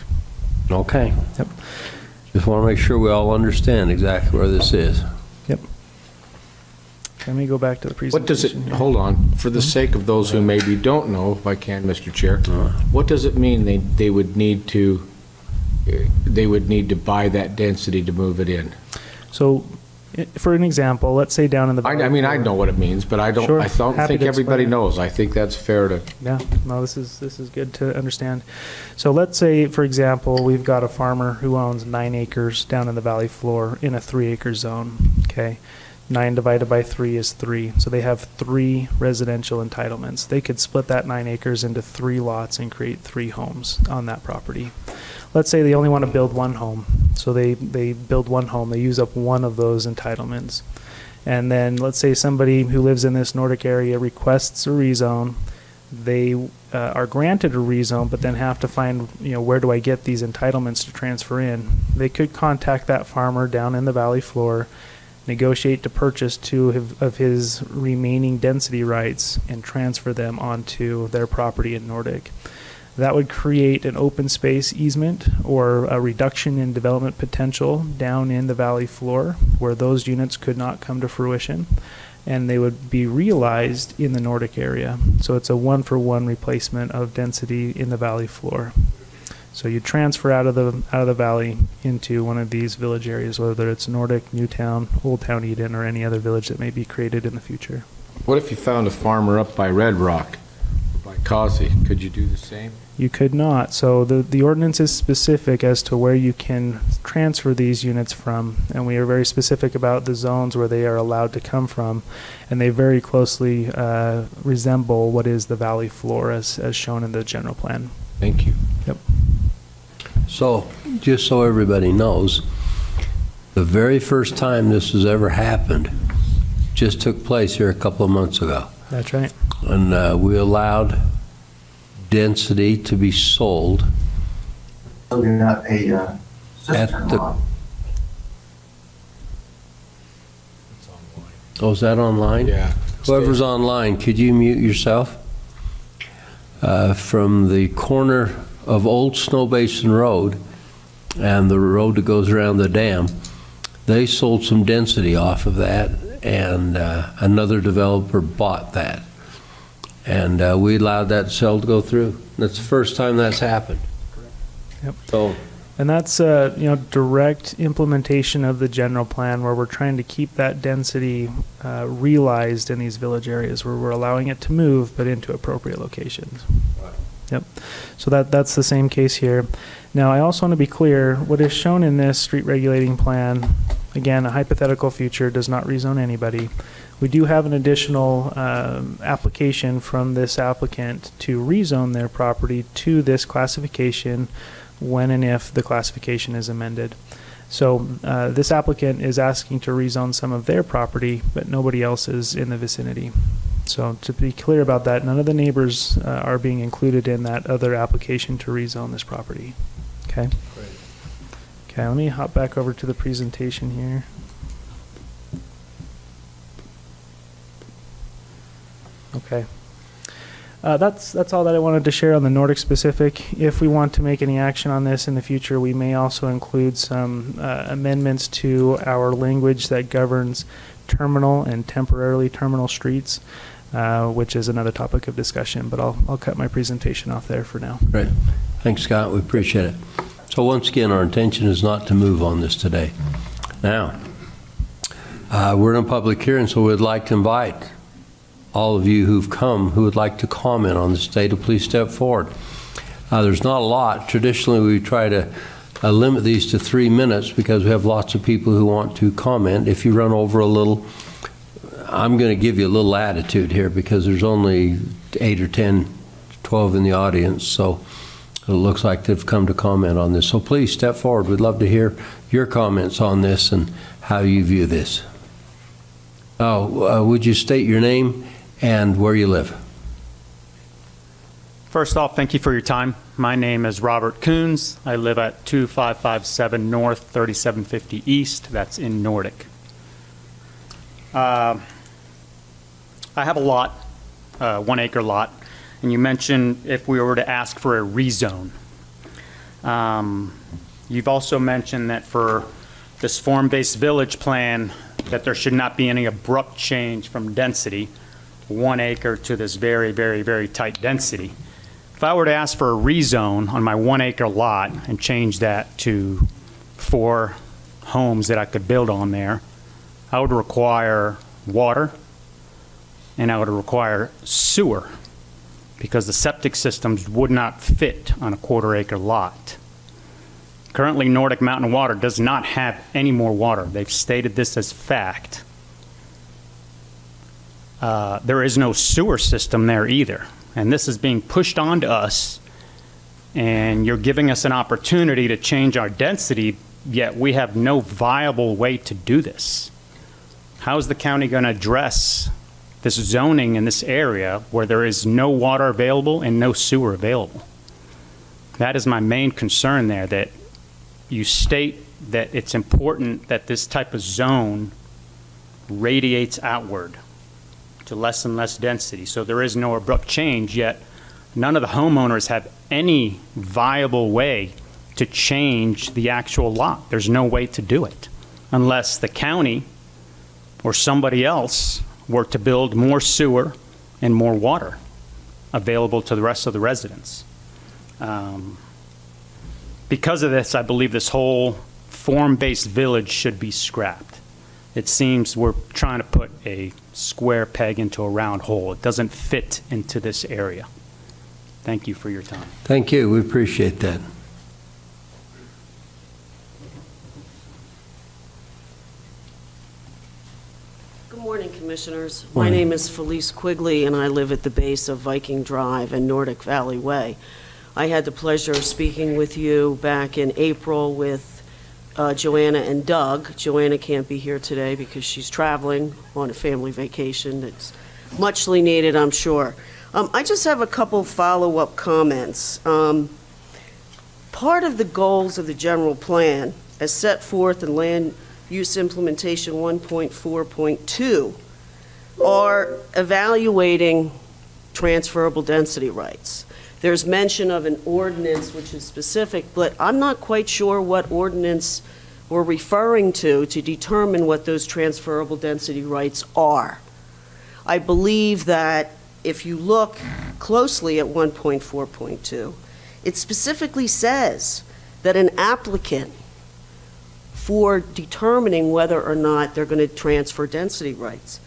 Okay. Yep. Just want to make sure we all understand exactly where this is. Yep. Let me go back to the presentation. What does it, here. hold on, for the sake of those who maybe don't know, if I can, Mr. Chair, what does it mean they would need to buy that density to move it in? So, for an example, let's say down in the. I mean, I know what it means, but I don't Sure. think Happy to everybody explain. knows. I think that's fair to. Yeah, no, this is good to understand. So let's say, for example, we've got a farmer who owns 9 acres down in the valley floor in a 3-acre zone. Okay, 9 divided by 3 is 3. So they have 3 residential entitlements. They could split that 9 acres into 3 lots and create 3 homes on that property. Let's say they only want to build 1 home. So they build 1 home. They use up 1 of those entitlements. And then let's say somebody who lives in this Nordic area requests a rezone. They are granted a rezone, but then have to find, where do I get these entitlements to transfer in? They could contact that farmer down in the valley floor, negotiate to purchase 2 of his remaining density rights and transfer them onto their property in Nordic. That would create an open space easement or a reduction in development potential down in the valley floor where those units could not come to fruition, and they would be realized in the Nordic area. So it's a 1-for-1 replacement of density in the valley floor. So you transfer out of the valley into one of these village areas, whether it's Nordic, Newtown, Old Town Eden, or any other village that may be created in the future. What if you found a farmer up by Red Rock, by Causey? Could you do the same? You could not. So the ordinance is specific as to where you can transfer these units from, and we are very specific about the zones where they are allowed to come from, and they very closely resemble what is the valley floor as shown in the general plan. Thank you. Yep. So, just so everybody knows, the very first time this has ever happened just took place here a couple of months ago. That's right. And we allowed density to be sold So you're not a at sister-in-law. Oh, is that online? Yeah. Whoever's online, could you mute yourself? From the corner of Old Snow Basin Road and the road that goes around the dam, they sold some density off of that, and another developer bought that. And we allowed that sale to go through. That's the first time that's happened. Yep. So, And that's direct implementation of the general plan where we're trying to keep that density realized in these village areas where we're allowing it to move but into appropriate locations. Right. Yep. So that's the same case here. Now I also want to be clear, what is shown in this street regulating plan, again, a hypothetical future, does not rezone anybody. We do have an additional application from this applicant to rezone their property to this classification when and if the classification is amended. So this applicant is asking to rezone some of their property, but nobody else is in the vicinity. So to be clear about that, none of the neighbors are being included in that other application to rezone this property. Okay? Great. Okay, let me hop back over to the presentation here. Okay. That's all that I wanted to share on the Nordic specific. If we want to make any action on this in the future, we may also include some amendments to our language that governs terminal and temporarily terminal streets, which is another topic of discussion, but I'll cut my presentation off there for now. Great. Thanks, Scott. We appreciate it. So once again, our intention is not to move on this today. Now, we're in a public hearing, so we'd like to invite all of you who've come who would like to comment on this data, please step forward. There's not a lot. Traditionally, we try to limit these to 3 minutes because we have lots of people who want to comment. If you run over a little, I'm going to give you a little attitude here because there's only 8 or 10, 12 in the audience, so it looks like they've come to comment on this. So please step forward. We'd love to hear your comments on this and how you view this. Would you state your name and where you live? First off, thank you for your time. My name is Robert Coons. I live at 2557 North, 3750 East. That's in Nordic. I have a lot, 1 acre lot, and you mentioned if we were to ask for a rezone. You've also mentioned that for this form-based village plan, that there should not be any abrupt change from density, 1 acre to this very, very, very tight density. If I were to ask for a rezone on my 1 acre lot and change that to 4 homes that I could build on there, I would require water and I would require sewer because the septic systems would not fit on a 1/4 acre lot. Currently, Nordic Mountain Water does not have any more water. They've stated this as fact. There is no sewer system there either. And this is being pushed onto us, and you're giving us an opportunity to change our density, yet we have no viable way to do this. How is the county going to address this zoning in this area where there is no water available and no sewer available? That is my main concern there, that you state that it's important that this type of zone radiates outward to less and less density, so there is no abrupt change, yet none of the homeowners have any viable way to change the actual lot. There's no way to do it unless the county or somebody else were to build more sewer and more water available to the rest of the residents. Because of this, I believe this whole form-based village should be scrapped. It seems we're trying to put a square peg into a round hole. It doesn't fit into this area. Thank you for your time. Thank you. We appreciate that. Good morning, Commissioners. My name is Felice Quigley, and I live at the base of Viking Drive and Nordic Valley Way. I had the pleasure of speaking with you back in April with Joanna and Doug. Joanna can't be here today because she's traveling on a family vacation that's muchly needed, I'm sure. I just have a couple follow-up comments. Part of the goals of the general plan, as set forth in Land Use Implementation 1.4.2, are evaluating transferable density rights. There's mention of an ordinance which is specific, but I'm not quite sure what ordinance we're referring to determine what those transferable density rights are. I believe that if you look closely at 1.4.2, it specifically says that an applicant for determining whether or not they're going to transfer density rights,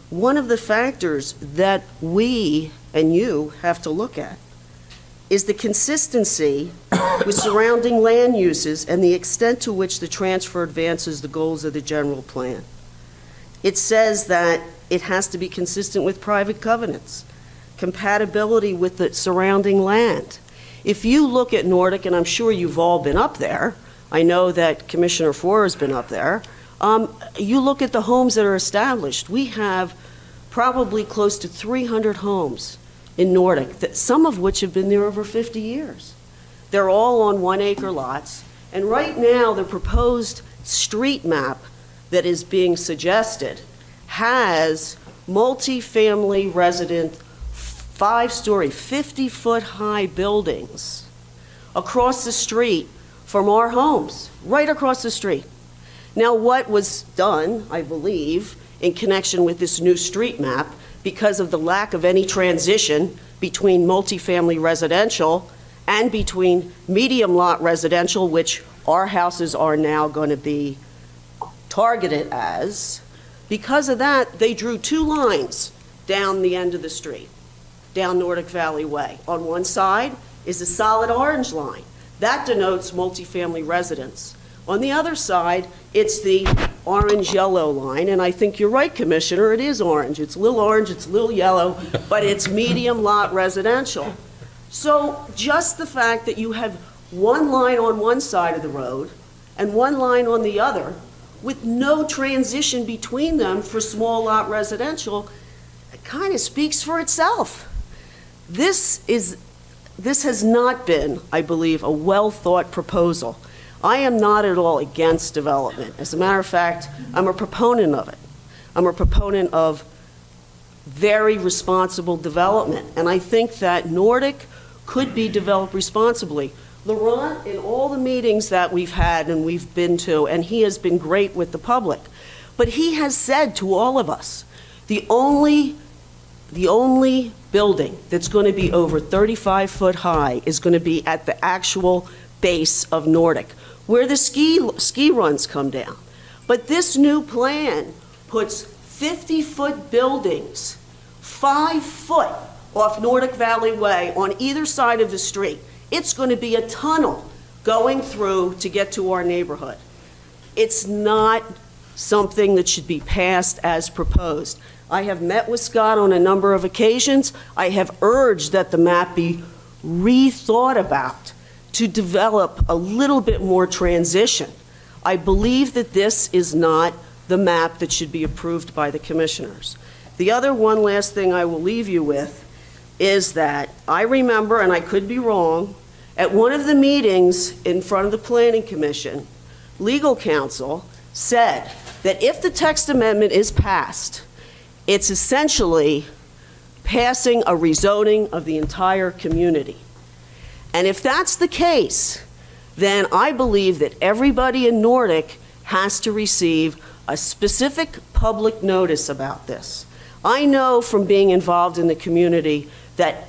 one of the factors that we and you have to look at is the consistency with surrounding land uses and the extent to which the transfer advances the goals of the general plan. It says that it has to be consistent with private covenants, compatibility with the surrounding land. If you look at Nordic, and I'm sure you've all been up there, I know that Commissioner Forer has been up there, you look at the homes that are established. We have probably close to 300 homes in Nordic, some of which have been there over 50 years. They're all on 1 acre lots, and right now the proposed street map that is being suggested has multi-family resident 5-story, 50-foot high buildings across the street from our homes, right across the street. Now, what was done, I believe, in connection with this new street map, because of the lack of any transition between multifamily residential and between medium lot residential, which our houses are now going to be targeted as, because of that, they drew 2 lines down the end of the street, down Nordic Valley Way. On one side is a solid orange line. That denotes multifamily residence. On the other side, it's the orange-yellow line, and I think you're right, Commissioner, it is orange. It's a little orange, it's a little yellow, but it's medium lot residential. So just the fact that you have 1 line on one side of the road and 1 line on the other with no transition between them for small lot residential, it kind of speaks for itself. This has not been, I believe, a well-thought proposal. I am not at all against development. As a matter of fact, I'm a proponent of it. I'm a proponent of very responsible development, and I think that Nordic could be developed responsibly. Laurent, in all the meetings that we've had and we've been to, and he has been great with the public, But he has said to all of us, the only building that's going to be over 35 foot high is going to be at the actual base of Nordic, where the ski runs come down. But this new plan puts 50-foot buildings 5 foot off Nordic Valley Way on either side of the street. It's going to be a tunnel going through to get to our neighborhood. It's not something that should be passed as proposed. I have met with Scott on a number of occasions. I have urged that the map be rethought about to develop a little bit more transition. I believe that this is not the map that should be approved by the commissioners. The other one last thing I will leave you with is that I remember, and I could be wrong, at one of the meetings in front of the Planning Commission, legal counsel said that if the text amendment is passed, it's essentially passing a rezoning of the entire community. And if that's the case, then I believe that everybody in Nordic has to receive a specific public notice about this. I know from being involved in the community that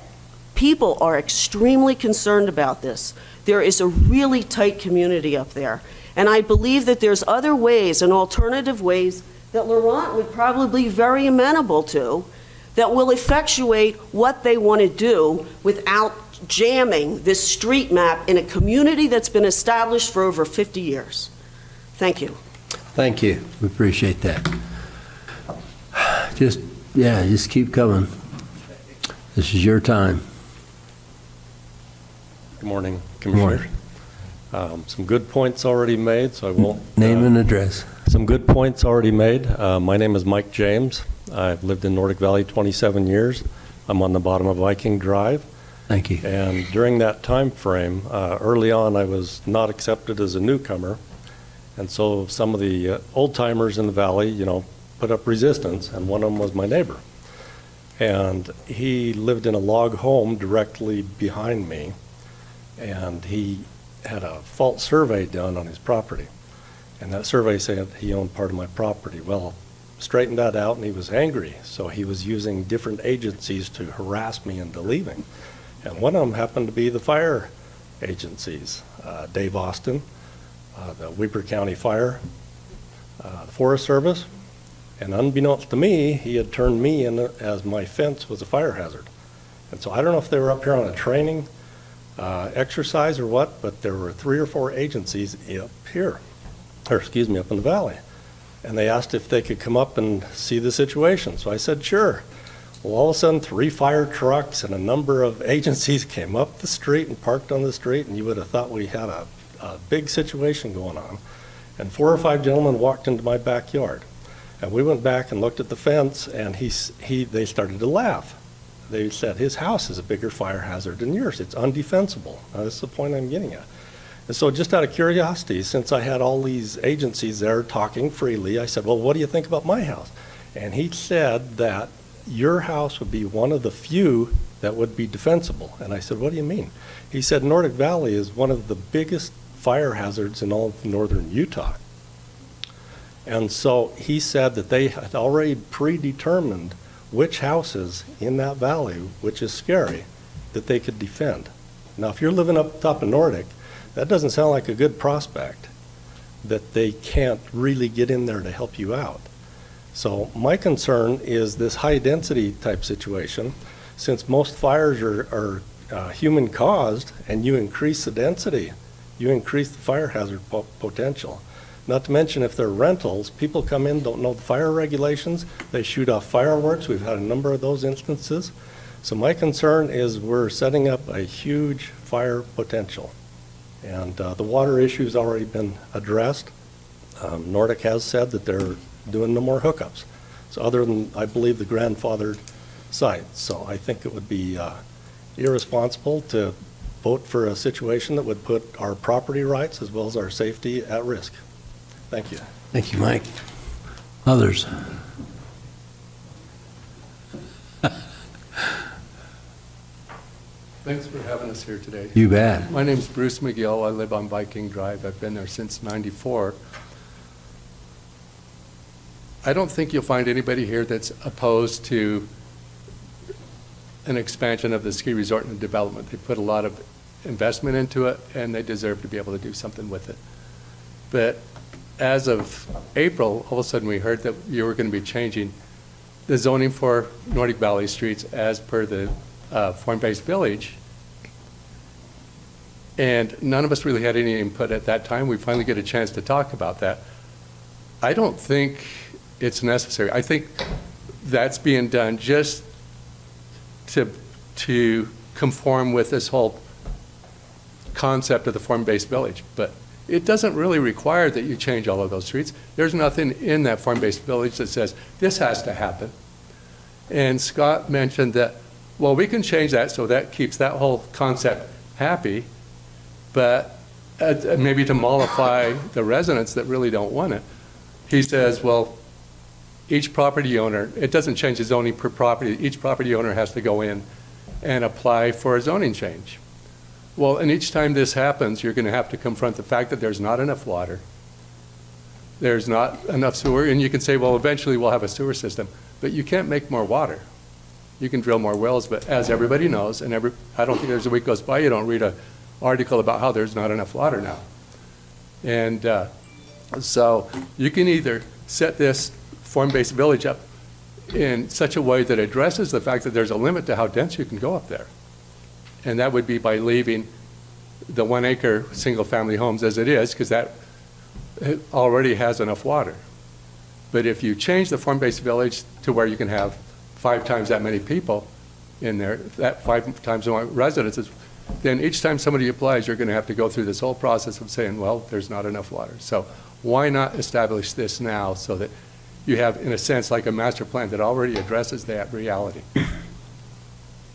people are extremely concerned about this. There is a really tight community up there. And I believe that there's other ways and alternative ways that Laurent would probably be very amenable to that will effectuate what they want to do without jamming this street map in a community that's been established for over 50 years. Thank you. Thank you. We appreciate that. Just keep coming. This is your time. Good morning, Commissioner. Some good points already made, so I won't... Name and address. Some good points already made. My name is Mike James. I've lived in Nordic Valley 27 years. I'm on the bottom of Viking Drive. Thank you. And during that time frame, early on, I was not accepted as a newcomer. And so some of the old-timers in the valley, put up resistance, and one of them was my neighbor. And he lived in a log home directly behind me, and he had a fault survey done on his property. And that survey said he owned part of my property. Well, straightened that out, and he was angry. So he was using different agencies to harass me into leaving. And one of them happened to be the fire agencies, Dave Austin, the Weber County Fire, the Forest Service, and unbeknownst to me, he had turned me in as my fence was a fire hazard. And so I don't know if they were up here on a training exercise or what, but there were 3 or 4 agencies up here, up in the valley. And they asked if they could come up and see the situation. So I said, sure. Well, all of a sudden, 3 fire trucks and a number of agencies came up the street and parked on the street, and you would have thought we had a big situation going on. And 4 or 5 gentlemen walked into my backyard. And we went back and looked at the fence, and they started to laugh. They said, his house is a bigger fire hazard than yours. It's undefensible. Now, this is the point I'm getting at. And so just out of curiosity, since I had all these agencies there talking freely, I said, well, what do you think about my house? And he said that your house would be one of the few that would be defensible. And I said, what do you mean? He said, Nordic Valley is one of the biggest fire hazards in all of northern Utah. And so he said that they had already predetermined which houses in that valley, which is scary, that they could defend. Now, if you're living up top of Nordic, that doesn't sound like a good prospect, that they can't really get in there to help you out. So my concern is this high-density type situation. Since most fires are human-caused and you increase the density, you increase the fire hazard potential. Not to mention if they're rentals, people come in, don't know the fire regulations, they shoot off fireworks. We've had a number of those instances. So my concern is we're setting up a huge fire potential. And the water issue's already been addressed. Nordic has said that they're doing no more hookups. So other than, I believe, the grandfathered sites. So I think it would be irresponsible to vote for a situation that would put our property rights as well as our safety at risk. Thank you. Thank you, Mike. Others? Thanks for having us here today. You bet. My name's Bruce McGill. I live on Viking Drive. I've been there since '94. I don't think you'll find anybody here that's opposed to an expansion of the ski resort and development. They put a lot of investment into it, and they deserve to be able to do something with it. But as of April, all of a sudden we heard that you were going to be changing the zoning for Nordic Valley streets as per the form-based village. And none of us really had any input at that time. We finally get a chance to talk about that. I don't think it's necessary. I think that's being done just to conform with this whole concept of the form-based village. But it doesn't really require that you change all of those streets. There's nothing in that form-based village that says this has to happen. And Scott mentioned that, well, we can change that so that keeps that whole concept happy, but maybe to mollify the residents that really don't want it. He says, well, each property owner, it doesn't change the zoning per property. Each property owner has to go in and apply for a zoning change. Well, and each time this happens, you're going to have to confront the fact that there's not enough water, there's not enough sewer, and you can say, well, eventually we'll have a sewer system, but you can't make more water. You can drill more wells, but as everybody knows, and I don't think there's a week goes by you don't read an article about how there's not enough water now. And so you can either set this form-based village up in such a way that addresses the fact that there's a limit to how dense you can go up there. And that would be by leaving the 1 acre single family homes as it is, because that already has enough water. But if you change the form-based village to where you can have 5 times that many people in there, that 5 times more residences, then each time somebody applies, you're going to have to go through this whole process of saying, well, there's not enough water. So why not establish this now so that you have, in a sense, like a master plan that already addresses that reality?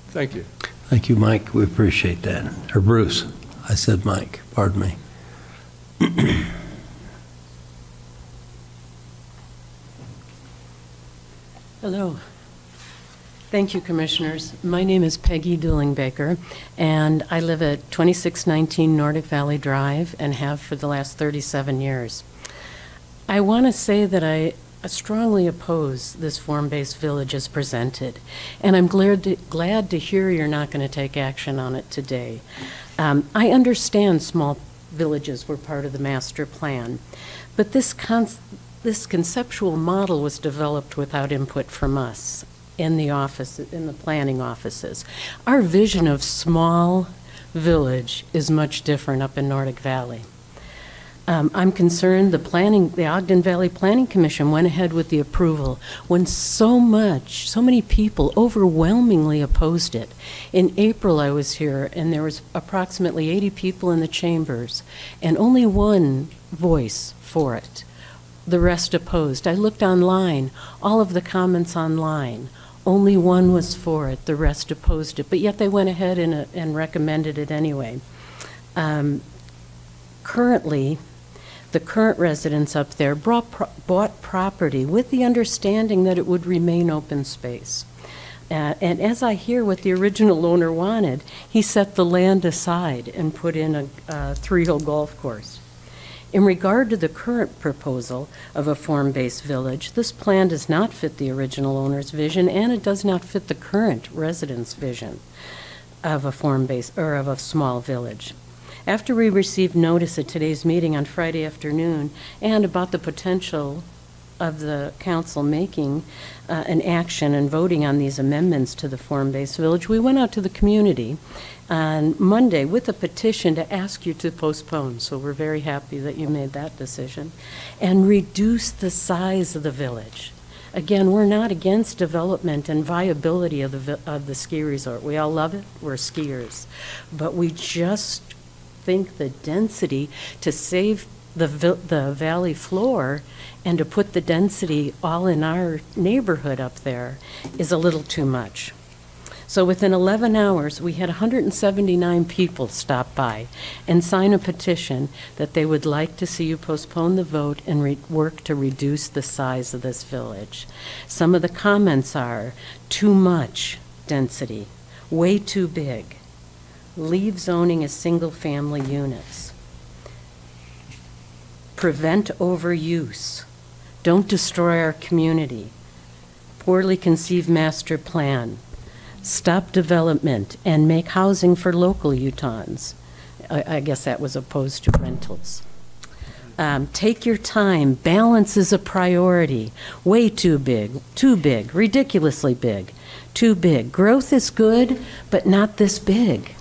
Thank you. Thank you, Mike. We appreciate that. Or Bruce. I said Mike. Pardon me. Hello. Thank you, Commissioners. My name is Peggy Dooling-Baker, and I live at 2619 Nordic Valley Drive and have for the last 37 years. I want to say that I strongly oppose this form-based village as presented, and I'm glad to hear you're not going to take action on it today. I understand small villages were part of the master plan, but this conceptual model was developed without input from us in the planning offices. Our vision of small village is much different up in Nordic Valley. I'm concerned the Ogden Valley Planning Commission went ahead with the approval when so many people overwhelmingly opposed it. In April I was here and there was approximately 80 people in the chambers and only one voice for it. The rest opposed. I looked online, all of the comments online. Only one was for it, the rest opposed it, but yet they went ahead and recommended it anyway. Currently, the current residents up there bought property with the understanding that it would remain open space. And as I hear what the original owner wanted, he set the land aside and put in a 3-hole golf course. In regard to the current proposal of a form-based village, this plan does not fit the original owner's vision, and it does not fit the current residents' vision of a form-based or of a small village. After we received notice at today's meeting on Friday afternoon and about the potential of the council making an action and voting on these amendments to the form-based village, we went out to the community on Monday with a petition to ask you to postpone. So we're very happy that you made that decision and reduce the size of the village. Again, we're not against development and viability of the ski resort. We all love it. We're skiers. But we just think the density to save the valley floor and to put the density all in our neighborhood up there is a little too much. So within 11 hours, we had 179 people stop by and sign a petition that they would like to see you postpone the vote and work to reduce the size of this village. Some of the comments are too much density, way too big, leave zoning as single-family units, prevent overuse, Don't destroy our community. Poorly conceived master plan. Stop development and make housing for local Utahns. I guess that was opposed to rentals. Take your time. Balance is a priority. Way too big, ridiculously big, too big. Growth is good, but not this big.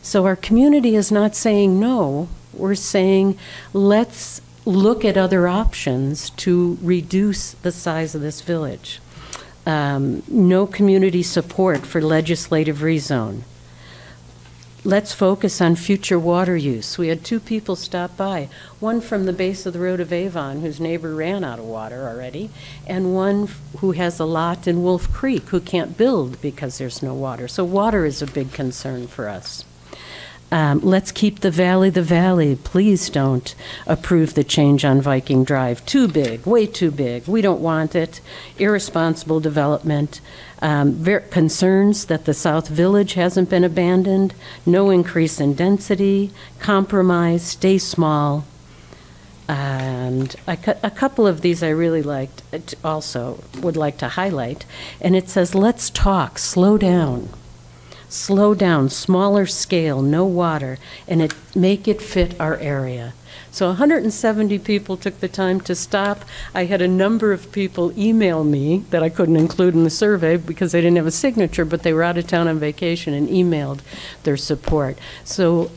So our community is not saying no. We're saying let's look at other options to reduce the size of this village. No community support for legislative rezone. Let's focus on future water use. We had 2 people stop by, one from the base of the road of Avon, whose neighbor ran out of water already, and one who has a lot in Wolf Creek who can't build because there's no water. So water is a big concern for us. Let's keep the valley. Please don't approve the change on Viking Drive. Too big, way too big. We don't want it. Irresponsible development. Concerns that the South Village hasn't been abandoned. No increase in density. Compromise. Stay small. And a couple of these I really liked, also would like to highlight. And it says, let's talk, slow down. Slow down, smaller scale, no water, and make it fit our area. So 170 people took the time to stop. I had a number of people email me that I couldn't include in the survey because they didn't have a signature, but they were out of town on vacation and emailed their support. So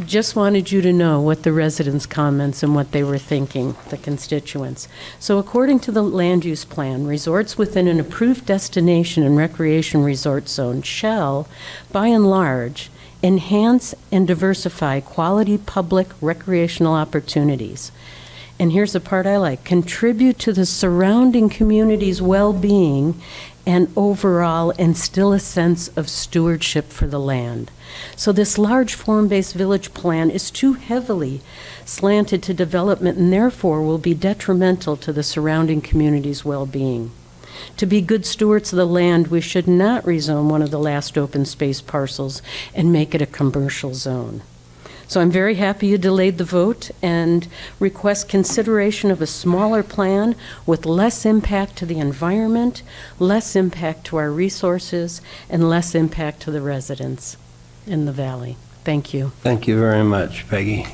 just wanted you to know what the residents' comments and what they were thinking, the constituents. So according to the land use plan, resorts within an approved destination and recreation resort zone shall, by and large, enhance and diversify quality public recreational opportunities. And here's the part I like: contribute to the surrounding community's well-being and overall instill a sense of stewardship for the land. So this large form-based village plan is too heavily slanted to development and therefore will be detrimental to the surrounding community's well-being. To be good stewards of the land, we should not rezone one of the last open space parcels and make it a commercial zone. So I'm very happy you delayed the vote and request consideration of a smaller plan with less impact to the environment, less impact to our resources, and less impact to the residents in the valley. Thank you. Thank you very much, Peggy.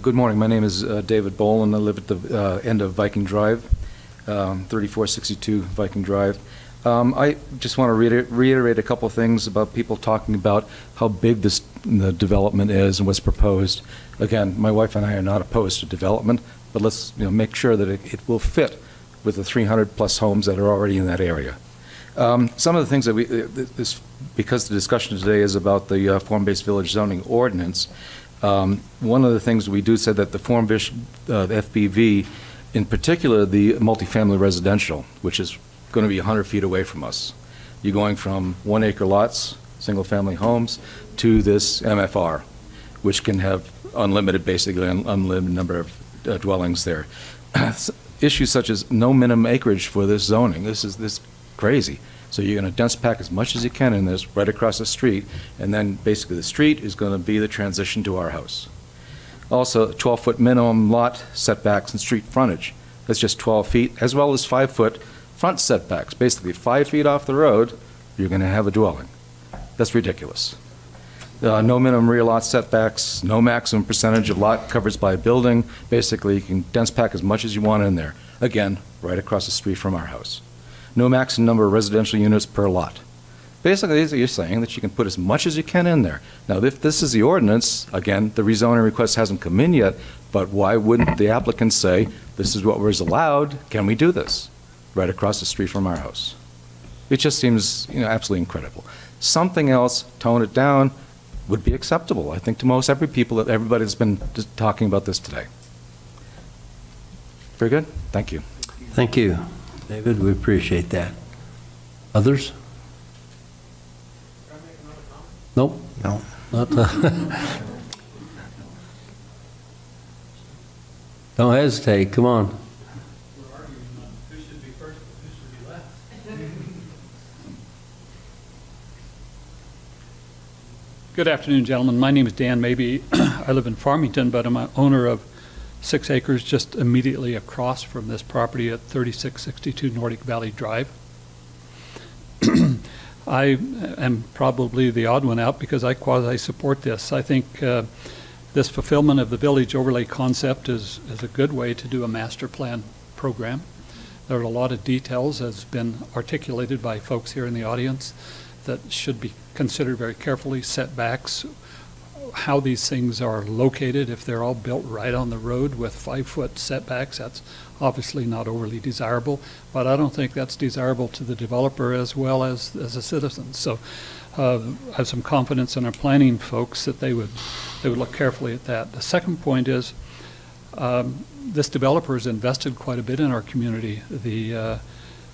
Good morning. My name is David Boland. I live at the end of Viking Drive, 3462 Viking Drive. I just want to reiterate a couple of things about people talking about how big the development is and what's proposed. Again, my wife and I are not opposed to development, but let's make sure that it will fit with the 300-plus homes that are already in that area. Some of the things that because the discussion today is about the form-based village zoning ordinance, one of the things we do say that the form-based FBV, in particular the multifamily residential, which is going to be 100 feet away from us. You're going from 1-acre lots, single-family homes, to this MFR, which can have basically unlimited number of dwellings there. Issues such as no minimum acreage for this zoning. This is crazy. So you're going to dense pack as much as you can in this right across the street, and then basically the street is going to be the transition to our house. Also, 12-foot minimum lot setbacks and street frontage. That's just 12 feet, as well as 5-foot front setbacks. Basically 5 feet off the road, you're going to have a dwelling. That's ridiculous. No minimum rear lot setbacks, no maximum percentage of lot coverage by a building. Basically, you can dense pack as much as you want in there. Again, right across the street from our house. No maximum number of residential units per lot. Basically, you're saying that you can put as much as you can in there. Now, if this is the ordinance, again, the rezoning request hasn't come in yet, but why wouldn't the applicant say, this is what was allowed, can we do this? Right across the street from our house. It just seems absolutely incredible. Something else, tone it down, would be acceptable, I think, to most everybody that's been talking about this today. Very good. Thank you. Thank you, David. We appreciate that. Others? Nope. No. Not, don't hesitate. Come on. Good afternoon, gentlemen. My name is Dan Mabey. I live in Farmington, but I'm an owner of 6 acres just immediately across from this property at 3662 Nordic Valley Drive. I am probably the odd one out because I quasi-support this. I think this fulfillment of the village overlay concept is a good way to do a master plan program. There are a lot of details, as has been articulated by folks here in the audience, that should be considered very carefully. Setbacks, how these things are located. If they're all built right on the road with 5-foot setbacks, that's obviously not overly desirable, but I don't think that's desirable to the developer as well as a citizen. So I have some confidence in our planning folks that they would look carefully at that. The second point is this developer has invested quite a bit in our community. The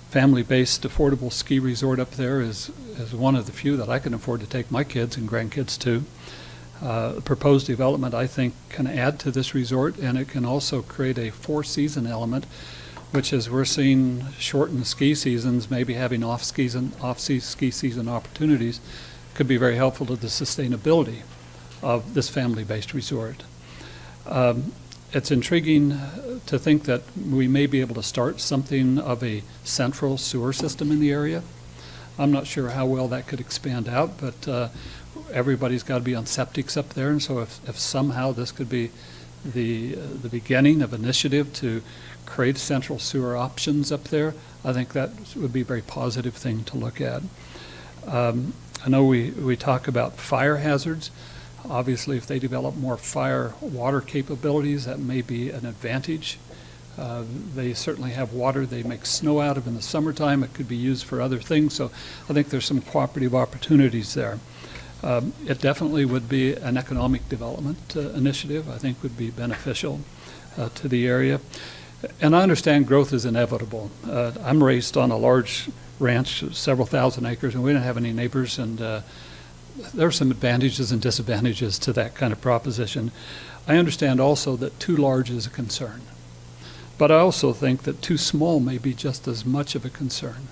family-based affordable ski resort up there is one of the few that I can afford to take my kids and grandkids to. Proposed development, I think, can add to this resort, and it can also create a 4-season element, which is we're seeing shortened ski seasons, maybe having off-ski ski season opportunities could be very helpful to the sustainability of this family-based resort. It's intriguing to think that we may be able to start something of a central sewer system in the area. I'm not sure how well that could expand out, but everybody's got to be on septics up there, and so if somehow this could be the beginning of initiative to create central sewer options up there, I think that would be a very positive thing to look at. I know we talk about fire hazards. Obviously, if they develop more fire water capabilities, that may be an advantage. They certainly have water they make snow out of in the summertime. It could be used for other things, so I think there's some cooperative opportunities there. It definitely would be an economic development initiative, I think would be beneficial to the area. And I understand growth is inevitable. I'm raised on a large ranch, several thousand acres, and we don't have any neighbors, and there are some advantages and disadvantages to that kind of proposition. I understand also that too large is a concern, but I also think that too small may be just as much of a concern.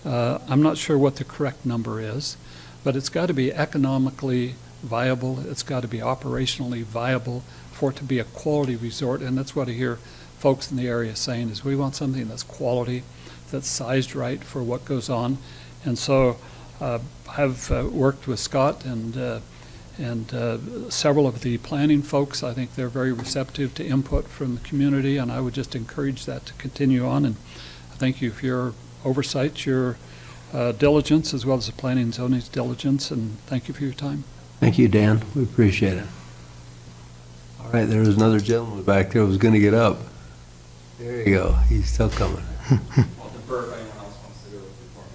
I'm not sure what the correct number is, but it's got to be economically viable. It's got to be operationally viable for it to be a quality resort, and that's what I hear folks in the area saying is we want something that's quality, that's sized right for what goes on. And so I've worked with Scott and several of the planning folks. I think they're very receptive to input from the community, and I would just encourage that to continue on. And thank you for your oversight, your diligence, as well as the planning and zoning's diligence, and thank you for your time. Thank you, Dan. We appreciate it. All right, there was another gentleman back there who was going to get up. There you go. He's still coming. I'll defer if anyone else wants to go before me.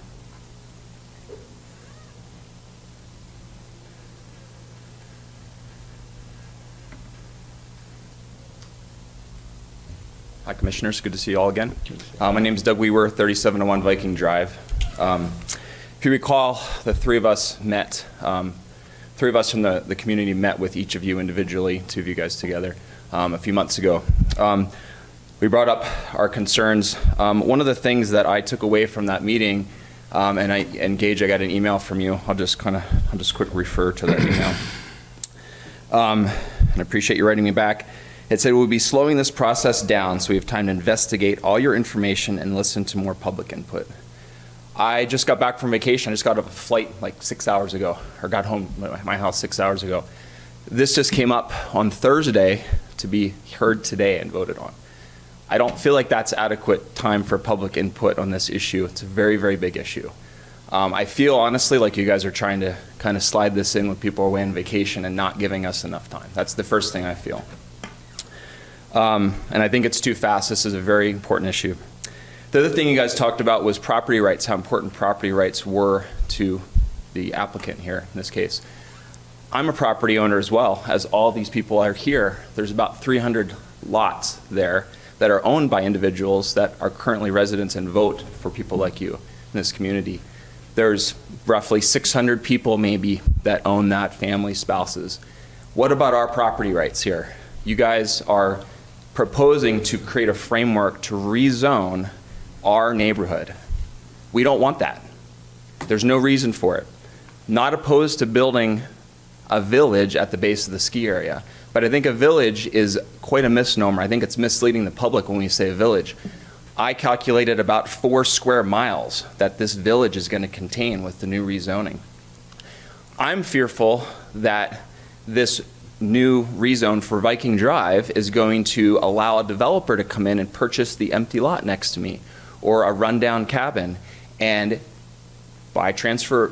Hi, Commissioners. Good to see you all again. My name is Doug Weber, 3701 Viking Drive. If you recall, the three of us met, three of us from the community met with each of you individually, 2 of you guys together, a few months ago. We brought up our concerns. One of the things that I took away from that meeting, and Gage, I got an email from you. I'll just quick refer to that email. And I appreciate you writing me back. It said, we'll be slowing this process down so we have time to investigate all your information and listen to more public input. I just got back from vacation. I just got off a flight like 6 hours ago, or got home at my house 6 hours ago. This just came up on Thursday to be heard today and voted on. I don't feel like that's adequate time for public input on this issue. It's a very, very big issue. I feel honestly like you guys are trying to kind of slide this in when people are away on vacation and not giving us enough time. That's the first thing I feel. And I think it's too fast. This is a very important issue. The other thing you guys talked about was property rights, how important property rights were to the applicant here in this case. I'm a property owner as well, as all these people are here. There's about 300 lots there that are owned by individuals that are currently residents and vote for people like you in this community. There's roughly 600 people maybe that own that, family, spouses. What about our property rights here? You guys are proposing to create a framework to rezone our neighborhood. We don't want that. There's no reason for it. Not opposed to building a village at the base of the ski area. But I think a village is quite a misnomer. I think it's misleading the public when we say a village. I calculated about 4 square miles that this village is going to contain with the new rezoning. I'm fearful that this new rezone for Viking Drive is going to allow a developer to come in and purchase the empty lot next to me or a rundown cabin and buy transfer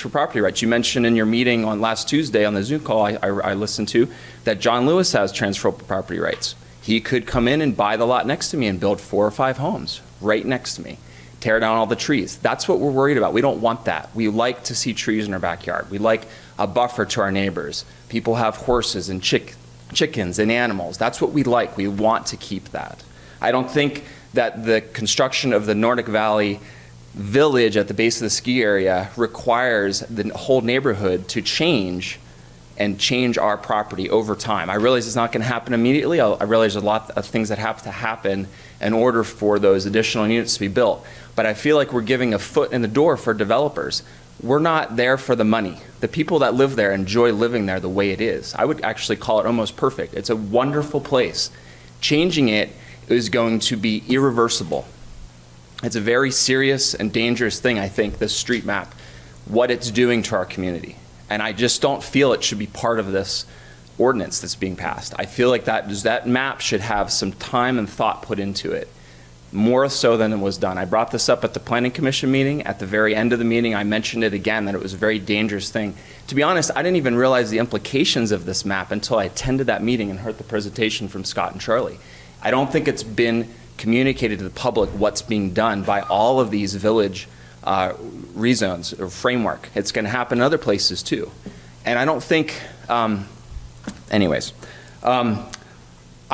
property rights. You mentioned in your meeting on last Tuesday on the Zoom call I listened to that John Lewis has transferable property rights. He could come in and buy the lot next to me and build 4 or 5 homes right next to me, tear down all the trees. That's what we're worried about. We don't want that. We like to see trees in our backyard. We like a buffer to our neighbors. People have horses and chickens and animals. That's what we like. We want to keep that. I don't think that the construction of the Nordic Valley village at the base of the ski area requires the whole neighborhood to change and change our property over time. I realize it's not going to happen immediately. I realize there's a lot of things that have to happen in order for those additional units to be built. But I feel like we're giving a foot in the door for developers. We're not there for the money. The people that live there enjoy living there the way it is. I would actually call it almost perfect. It's a wonderful place. Changing it is going to be irreversible. It's a very serious and dangerous thing, I think, this street map, what it's doing to our community. And I just don't feel it should be part of this ordinance that's being passed. I feel like that map should have some time and thought put into it, more so than it was done. I brought this up at the Planning Commission meeting. At the very end of the meeting, I mentioned it again, that it was a very dangerous thing. To be honest, I didn't even realize the implications of this map until I attended that meeting and heard the presentation from Scott and Charlie. I don't think it's been communicated to the public what's being done by all of these village rezones or framework. It's going to happen in other places too. And I don't think, I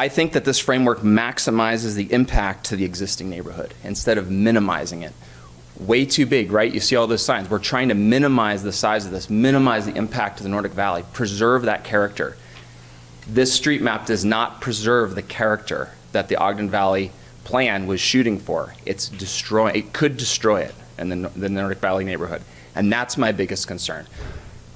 think that this framework maximizes the impact to the existing neighborhood instead of minimizing it. Way too big, right? You see all those signs. We're trying to minimize the size of this, minimize the impact to the Nordic Valley, preserve that character. This street map does not preserve the character that the Ogden Valley plan was shooting for. It could destroy it in the Nordic Valley neighborhood. And that's my biggest concern.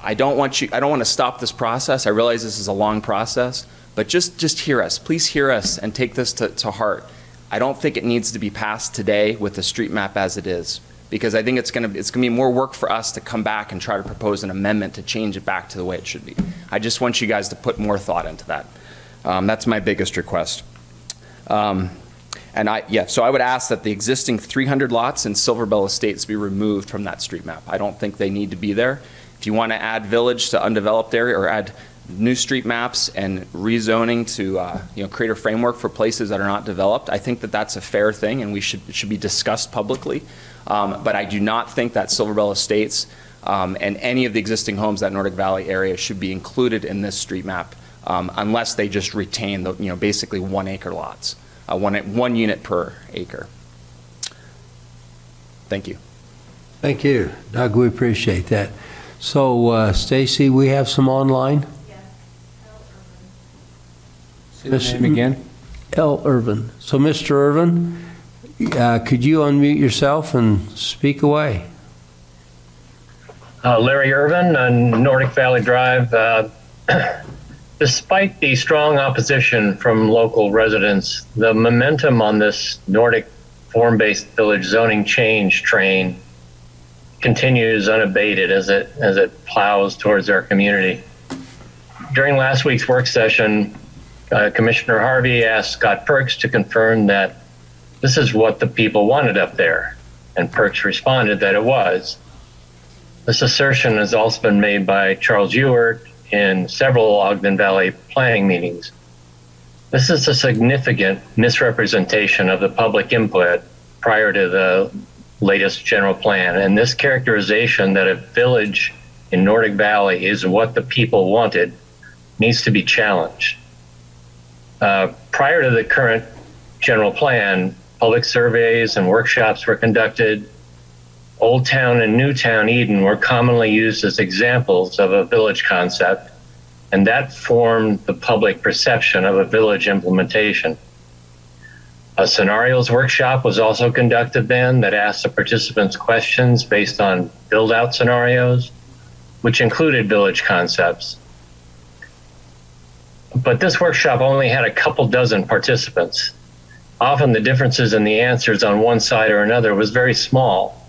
I don't want to stop this process. I realize this is a long process, but just hear us. Please hear us and take this to heart. I don't think it needs to be passed today with the street map as it is, because I think it's going to be more work for us to come back and try to propose an amendment to change it back to the way it should be. I just want you guys to put more thought into that. That's my biggest request. So I would ask that the existing 300 lots in Silverbell Estates be removed from that street map. I don't think they need to be there. If you want to add village to undeveloped area or add new street maps and rezoning to create a framework for places that are not developed, I think that that's a fair thing and it should be discussed publicly. But I do not think that Silverbell Estates and any of the existing homes that Nordic Valley area should be included in this street map unless they just retain the basically 1 acre lots. 1 unit per acre. Thank you. Thank you, Doug. We appreciate that. So, Stacy, we have some online. Yes. Name again? L. Irvin. So, Mr. Irvin, could you unmute yourself and speak away? Larry Irvin on Nordic Valley Drive. Despite the strong opposition from local residents, the momentum on this Nordic form-based village zoning change train continues unabated as it plows towards our community. During last week's work session, Commissioner Harvey asked Scott Perks to confirm that this is what the people wanted up there, and Perks responded that it was. This assertion has also been made by Charles Ewert in several Ogden Valley planning meetings. This is a significant misrepresentation of the public input prior to the latest general plan, and this characterization that a village in Nordic Valley is what the people wanted needs to be challenged. Prior to the current general plan, public surveys and workshops were conducted. Old Town and New Town Eden were commonly used as examples of a village concept, and that formed the public perception of a village implementation. A scenarios workshop was also conducted then that asked the participants questions based on build-out scenarios, which included village concepts. But this workshop only had a couple dozen participants. Often the differences in the answers on one side or another was very small.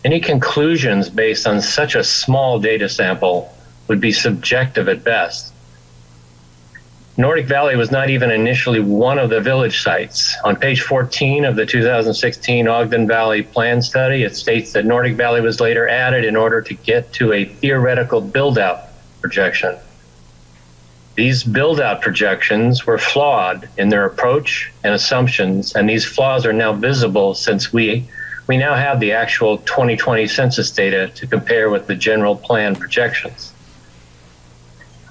Any conclusions based on such a small data sample would be subjective at best. Nordic Valley was not even initially one of the village sites. On page 14 of the 2016 Ogden Valley Plan Study, it states that Nordic Valley was later added in order to get to a theoretical build-out projection. These build-out projections were flawed in their approach and assumptions, and these flaws are now visible since we now have the actual 2020 census data to compare with the general plan projections.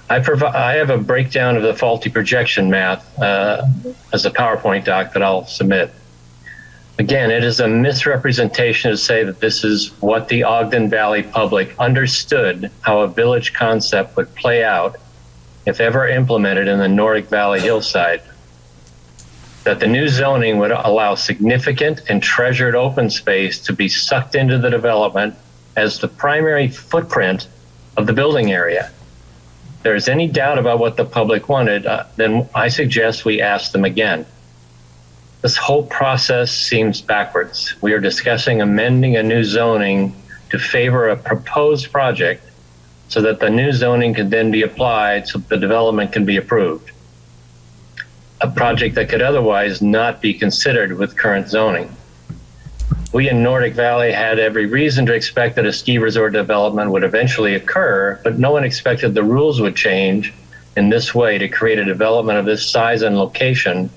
I have a breakdown of the faulty projection math as a PowerPoint doc that I'll submit. Again, it is a misrepresentation to say that this is what the Ogden Valley public understood how a village concept would play out if ever implemented in the Nordic Valley hillside. That the new zoning would allow significant and treasured open space to be sucked into the development as the primary footprint of the building area. If there's any doubt about what the public wanted, then I suggest we ask them again. This whole process seems backwards. We are discussing amending a new zoning to favor a proposed project so that the new zoning can then be applied so the development can be approved. A project that could otherwise not be considered with current zoning. We in Nordic Valley had every reason to expect that a ski resort development would eventually occur, but no one expected the rules would change in this way to create a development of this size and location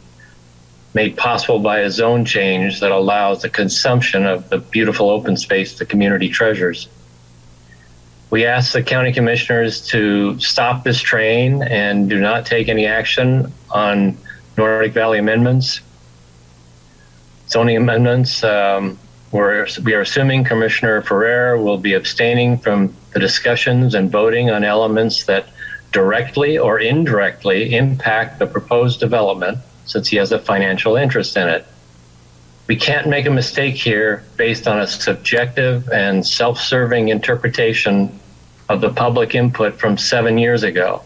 made possible by a zone change that allows the consumption of the beautiful open space the community treasures. We ask the county commissioners to stop this train and do not take any action on Nordic Valley amendments. Zoning amendments, we are assuming Commissioner Ferrer will be abstaining from the discussions and voting on elements that directly or indirectly impact the proposed development, since he has a financial interest in it. We can't make a mistake here based on a subjective and self-serving interpretation of the public input from 7 years ago.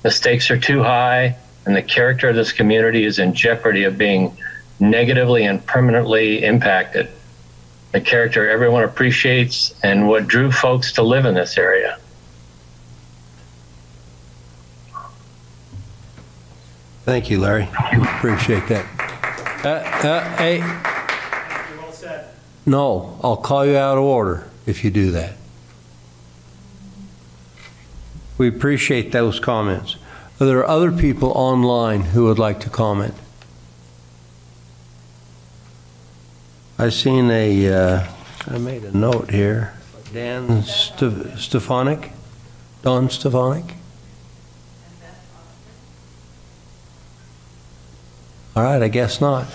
The stakes are too high, and the character of this community is in jeopardy of being negatively and permanently impacted. The character everyone appreciates and what drew folks to live in this area. Thank you, Larry. Appreciate that. Hey. Well said. No, I'll call you out of order if you do that. We appreciate those comments. Are there other people online who would like to comment? I seen I made a note here. Dan Stefanik? Don Stefanik? All right, I guess not.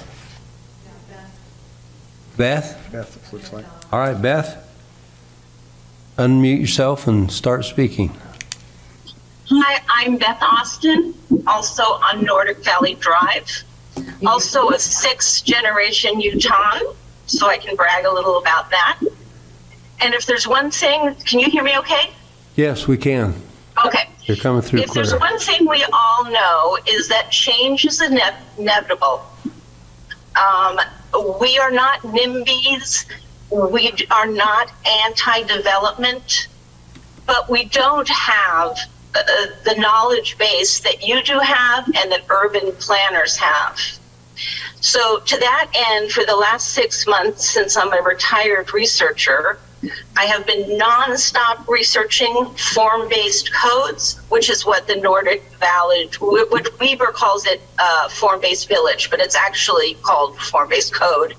Beth? Beth, looks like. All right, Beth. Unmute yourself and start speaking. Hi, I'm Beth Austin, also on Nordic Valley Drive. Also a 6th generation Utahn, so I can brag a little about that. And if there's one thing, can you hear me okay? Yes, we can. Okay. You're coming through If clear. there's one thing we all know is that change is inevitable. We are not NIMBYs. We are not anti-development, but we don't have the knowledge base that you do have and that urban planners have. So to that end, for the last 6 months, since I'm a retired researcher, I have been nonstop researching form-based codes, which is what the Nordic Valley, what WEBER calls it form-based village, but it's actually called form-based code,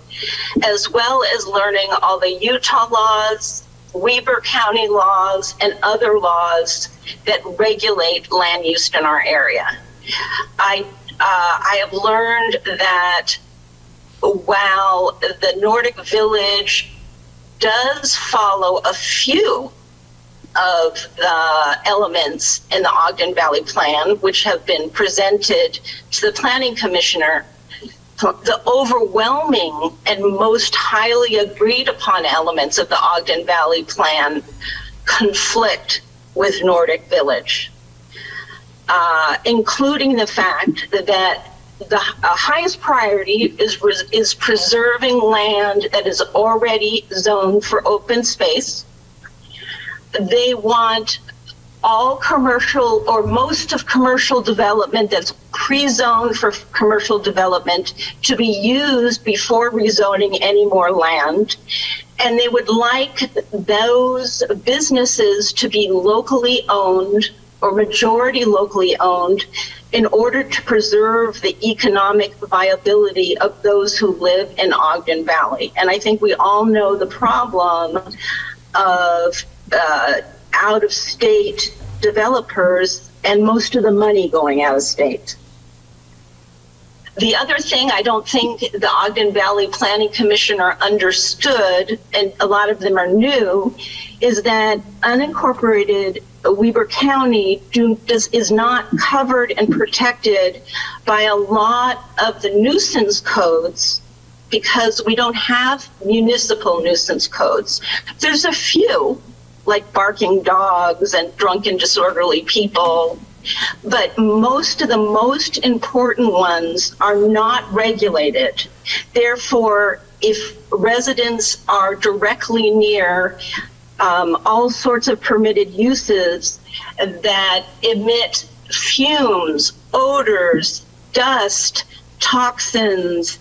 as well as learning all the Utah laws, Weber County laws, and other laws that regulate land use in our area. I have learned that while the Nordic Village does follow a few of the elements in the Ogden Valley Plan, which have been presented to the Planning Commissioner, the overwhelming and most highly agreed upon elements of the Ogden Valley Plan conflict with Nordic Village. including the fact that the highest priority is preserving land that is already zoned for open space. They want all commercial or most of commercial development that's pre-zoned for commercial development to be used before rezoning any more land. And they would like those businesses to be locally owned or majority locally owned in order to preserve the economic viability of those who live in Ogden Valley. And I think we all know the problem of out-of-state developers and most of the money going out of state. The other thing I don't think the Ogden Valley Planning Commissioner understood, and a lot of them are new, is that unincorporated Weber County is not covered and protected by a lot of the nuisance codes because we don't have municipal nuisance codes. There's a few, like barking dogs and drunken disorderly people, but most of the most important ones are not regulated. Therefore, if residents are directly near all sorts of permitted uses that emit fumes, odors, dust, toxins,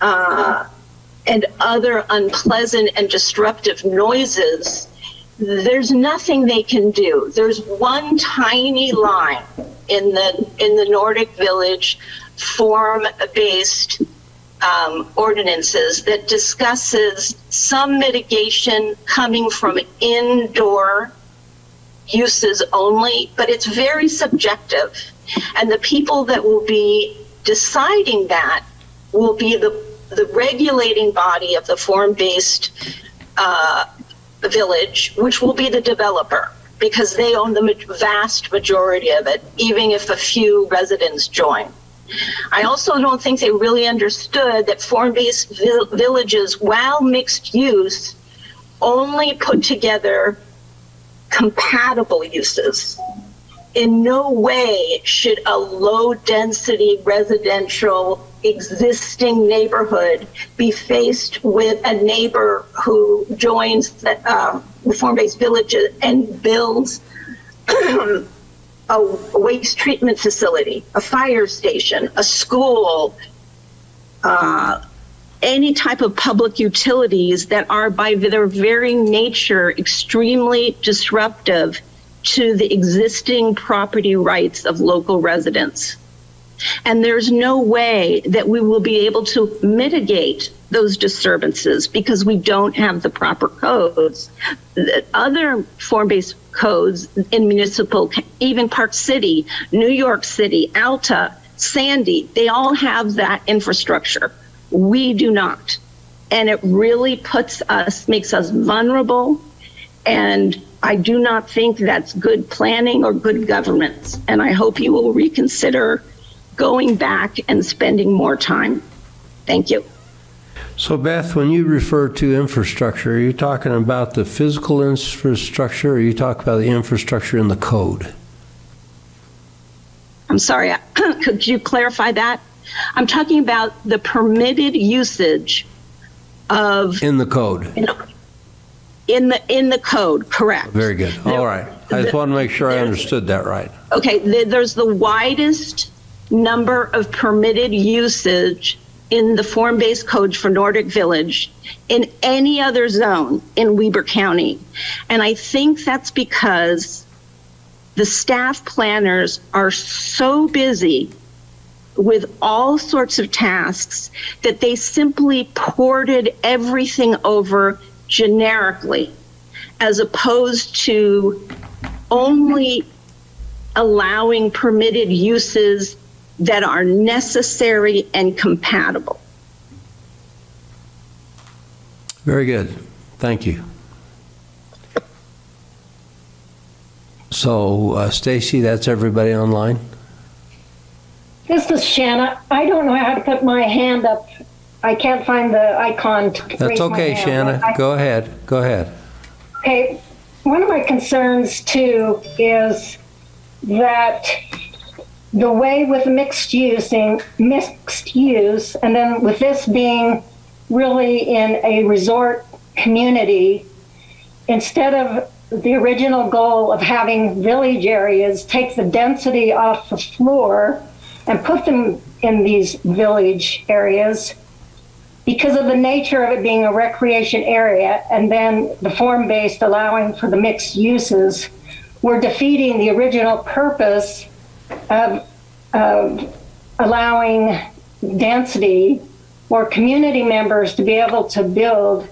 and other unpleasant and disruptive noises, there's nothing they can do. There's one tiny line in the Nordic Village form-based ordinances that discusses some mitigation coming from indoor uses only, but it's very subjective. And the people that will be deciding that will be the regulating body of the form-based village, which will be the developer, because they own the vast majority of it, even if a few residents join. I also don't think they really understood that form-based villages, while mixed use, only put together compatible uses. In no way should a low-density residential existing neighborhood be faced with a neighbor who joins the form-based village and builds a waste treatment facility, a fire station, a school, any type of public utilities that are by their very nature extremely disruptive to the existing property rights of local residents. And there's no way that we will be able to mitigate those disturbances because we don't have the proper codes. Other form-based codes in municipal, even Park City, New York City, Alta, Sandy, they all have that infrastructure. We do not. And it really makes us vulnerable. And I do not think that's good planning or good governance. And I hope you will reconsider going back and spending more time. Thank you. So Beth, when you refer to infrastructure, are you talking about the physical infrastructure or are you talking about the infrastructure in the code? I'm sorry, could you clarify that? I'm talking about the permitted usage of... In the code. In the code, correct. Very good. All right. I just want to make sure I understood that right. Okay, there's the widest number of permitted usage in the form-based code for Nordic Village in any other zone in Weber County. And I think that's because the staff planners are so busy with all sorts of tasks that they simply ported everything over generically, as opposed to only allowing permitted uses that are necessary and compatible. Very good. Thank you. So, Stacy, that's everybody online? This is Shanna. I don't know how to put my hand up. I can't find the icon to That's okay, Shanna. Go ahead. Go ahead. Okay. One of my concerns, too, is that the way with mixed use, and then with this being really in a resort community, instead of the original goal of having village areas, take the density off the floor and put them in these village areas, because of the nature of it being a recreation area and then the form-based allowing for the mixed uses, we're defeating the original purpose of allowing density or community members to be able to build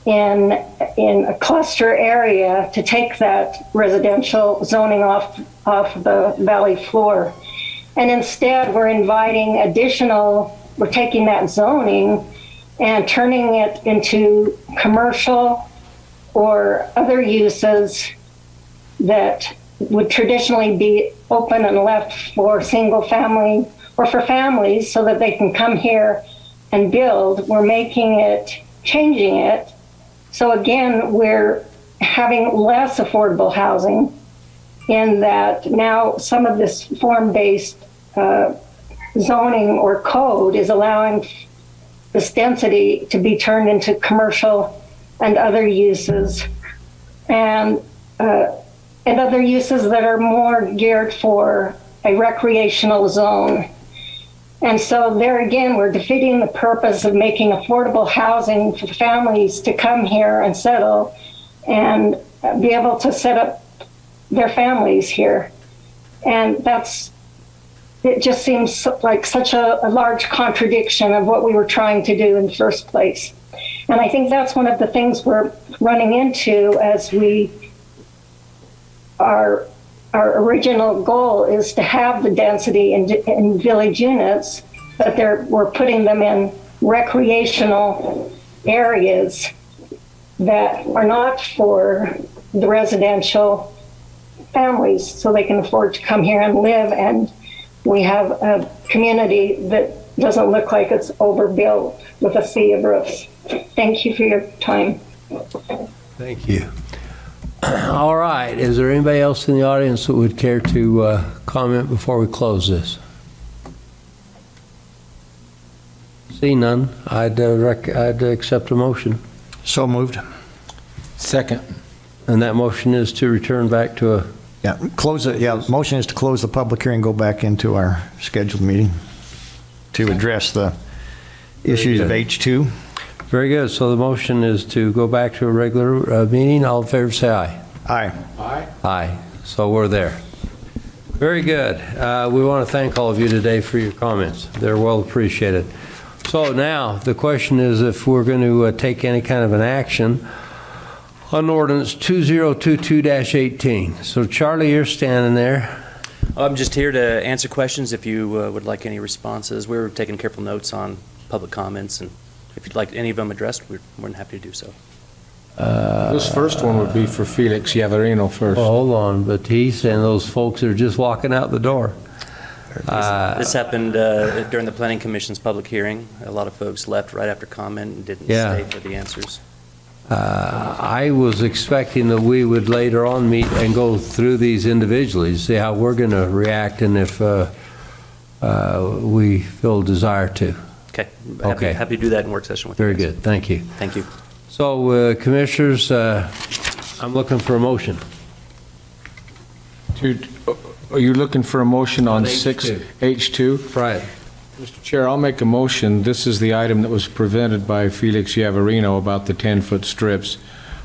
in a cluster area to take that residential zoning off the valley floor. And instead, we're inviting we're taking that zoning and turning it into commercial or other uses that would traditionally be open and left for single family or for families so that they can come here and build. We're changing it. So again, we're having less affordable housing in that now some of this form-based zoning or code is allowing this density to be turned into commercial and other uses, and other uses that are more geared for a recreational zone. And so there again, we're defeating the purpose of making affordable housing for families to come here and settle and be able to set up their families here. And it just seems like such a large contradiction of what we were trying to do in the first place. And I think that's one of the things we're running into as our original goal is to have the density in village units, but we're putting them in recreational areas that are not for the residential families, so they can afford to come here and live, and we have a community that doesn't look like it's overbuilt with a sea of roofs. Thank you for your time. Thank you. All right, is there anybody else in the audience that would care to comment before we close this? See none, I'd accept a motion. So moved. Second. And that motion is to return back to a... Yeah, close it. Yeah, motion is to close the public hearing, go back into our scheduled meeting to address the issues of H2. Very good. So the motion is to go back to a regular meeting. All in favor, say aye. Aye. Aye. Aye. So we're there. Very good. We want to thank all of you today for your comments. They're well appreciated. So now the question is if we're going to take any kind of an action on ordinance 2022-18. So Charlie, you're standing there. I'm just here to answer questions if you would like any responses. We're taking careful notes on public comments, and if you'd like any of them addressed, we're more than happy to do so. This first one would be for Felix Yavarino first. Well, hold on, but he's saying those folks are just walking out the door. This happened during the Planning Commission's public hearing. A lot of folks left right after comment and didn't stay for the answers. I was expecting that we would later on meet and go through these individually, see how we're going to react and if we feel desire to. Okay. Happy to do that in work session with you. Very good. Thank you. Thank you. So, Commissioners, I'm looking for a motion. Are you looking for a motion on H2? Right. Mr. Chair, I'll make a motion. This is the item that was presented by Felix Yavarino about the 10-foot strips.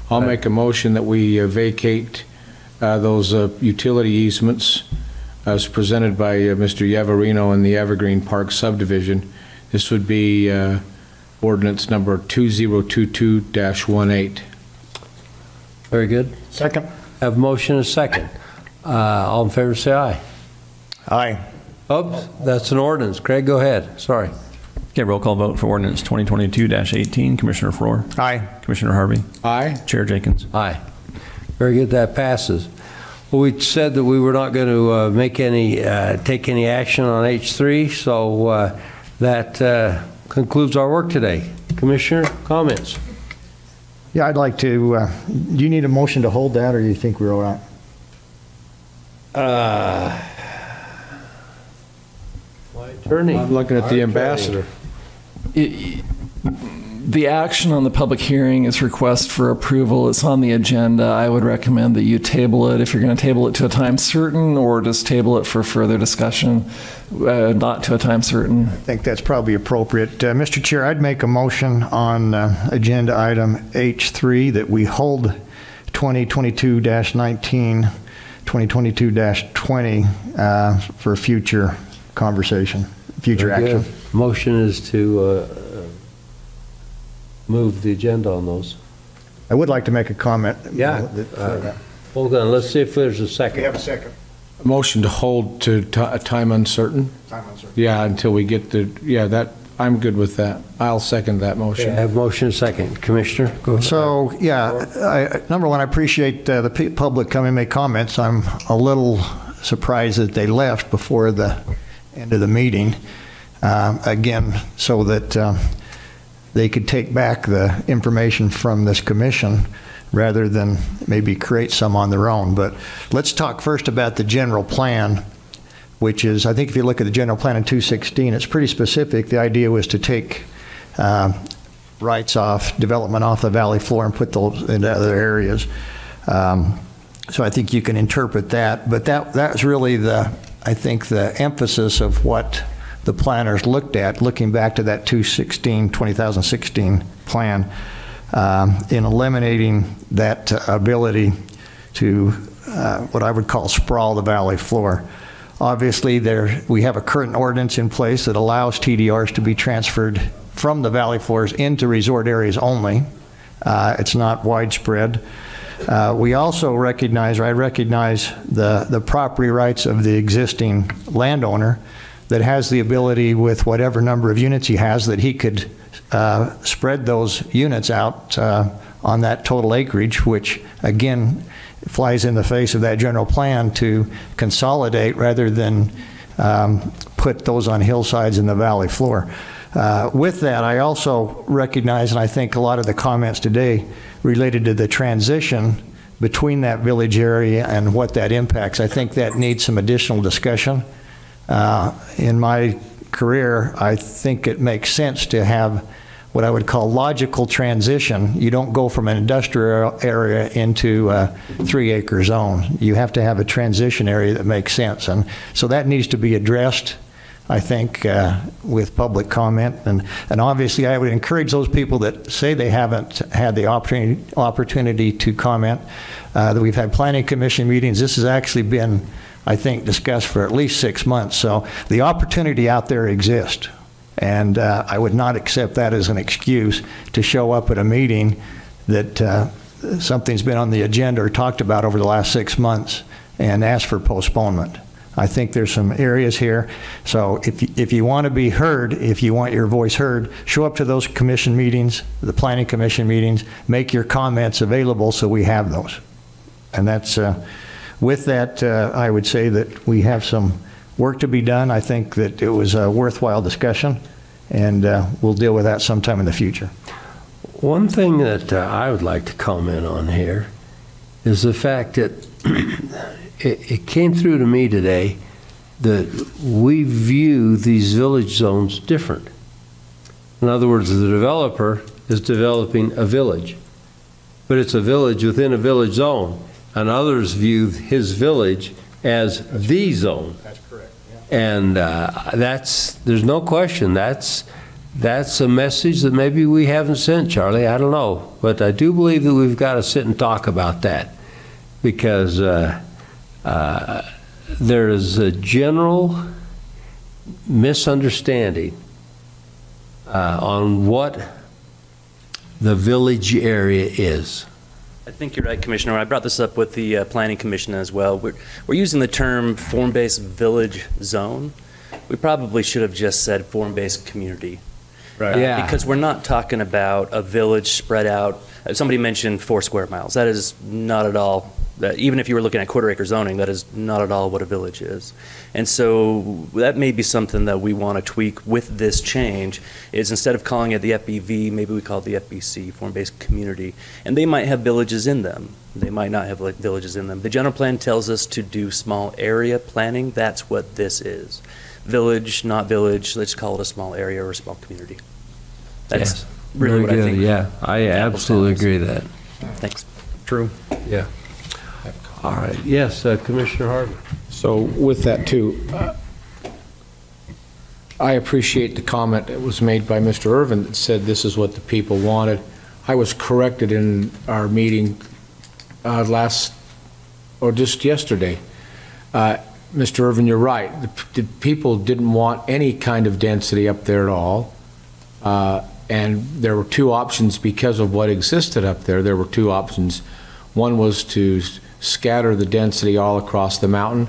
I'll make a motion that we vacate those utility easements as presented by Mr. Yavarino in the Evergreen Park subdivision. This would be ordinance number 2022-18. Very good. Second. Have a motion and a second. All in favor say aye. Aye. Oops, that's an ordinance. Craig, go ahead. Sorry. Okay, roll call vote for ordinance 2022-18. Commissioner Floor. Aye. Commissioner Harvey. Aye. Chair Jenkins. Aye. Very good. That passes. Well, we said that we were not going to take any action on H3, so that concludes our work today. Commissioner, comments? Yeah, I'd like to, do you need a motion to hold that, or do you think we're all right? Attorney. I'm looking at the Our ambassador. The action on the public hearing is request for approval. It's on the agenda. I would recommend that you table it if you're going to table it to a time certain, or just table it for further discussion, not to a time certain. I think that's probably appropriate. Mr. Chair, I'd make a motion on agenda item H3 that we hold 2022-19, 2022-20 for future conversation, future Very action. good. Motion is to move the agenda on those. I would like to make a comment. Yeah. Hold on, let's see if there's a second. We have a second. A motion to hold to a time uncertain? Time uncertain. Yeah, until we get the, I'm good with that. I'll second that motion. Okay, I have motion second. Commissioner, go ahead. So, number one, I appreciate the public coming and make comments. I'm a little surprised that they left before the end of the meeting, again, so that they could take back the information from this commission rather than maybe create some on their own. But let's talk first about the general plan, which is, I think if you look at the general plan in 216, it's pretty specific. The idea was to take rights off, development off the valley floor and put those into other areas. So I think you can interpret that, but that's really I think the emphasis of what the planners looked at, looking back to that 2016 plan, in eliminating that ability to what I would call sprawl the valley floor. Obviously, we have a current ordinance in place that allows TDRs to be transferred from the valley floors into resort areas only. It's not widespread. We also recognize, or I recognize the property rights of the existing landowner that has the ability, with whatever number of units he has, that he could spread those units out on that total acreage, which again flies in the face of that general plan to consolidate rather than put those on hillsides in the valley floor. With that, I also recognize, and I think a lot of the comments today related to the transition between that village area and what that impacts, I think that needs some additional discussion. In my career, I think it makes sense to have what I would call logical transition. You don't go from an industrial area into a 3-acre zone. You have to have a transition area that makes sense. And so that needs to be addressed, I think, with public comment. And obviously, I would encourage those people that say they haven't had the opportunity to comment, that we've had planning commission meetings. This has actually been, I think, discussed for at least 6 months. So the opportunity out there exists. And I would not accept that as an excuse to show up at a meeting that something's been on the agenda or talked about over the last 6 months and ask for postponement. I think there's some areas here. So if you want to be heard, if you want your voice heard, show up to those commission meetings, the planning commission meetings, make your comments available so we have those. And that's, with that, I would say that we have some work to be done. I think that it was a worthwhile discussion, and we'll deal with that sometime in the future. One thing that I would like to comment on here is the fact that it came through to me today that we view these village zones different. In other words, the developer is developing a village, but it's a village within a village zone, and others view his village as the zone. That's correct. And there's no question, that's a message that maybe we haven't sent, Charlie, I don't know. But I do believe that we've got to sit and talk about that, because there is a general misunderstanding on what the village area is. I think you're right, Commissioner. I brought this up with the Planning Commission as well. We're using the term form-based village zone. We probably should have just said form-based community. Right. Yeah. Because we're not talking about a village spread out. Somebody mentioned 4 square miles. That is not at all, even if you were looking at quarter-acre zoning, that is not at all what a village is. And so that may be something that we want to tweak with this change, is instead of calling it the FBV, maybe we call it the FBC, form-based community. And they might have villages in them. They might not have like villages in them. The general plan tells us to do small area planning. That's what this is. Village, not village, let's call it a small area or a small community. That's Yes. really what Very I think. good. Yeah, I absolutely agree with that. Thanks. True. Yeah. All right. Yes, Commissioner Harvey. So with that too, I appreciate the comment that was made by Mr. Irvin that said this is what the people wanted. I was corrected in our meeting just yesterday. Mr. Irvin, you're right. The people didn't want any kind of density up there at all. And there were two options because of what existed up there. There were two options. One was to scatter the density all across the mountain.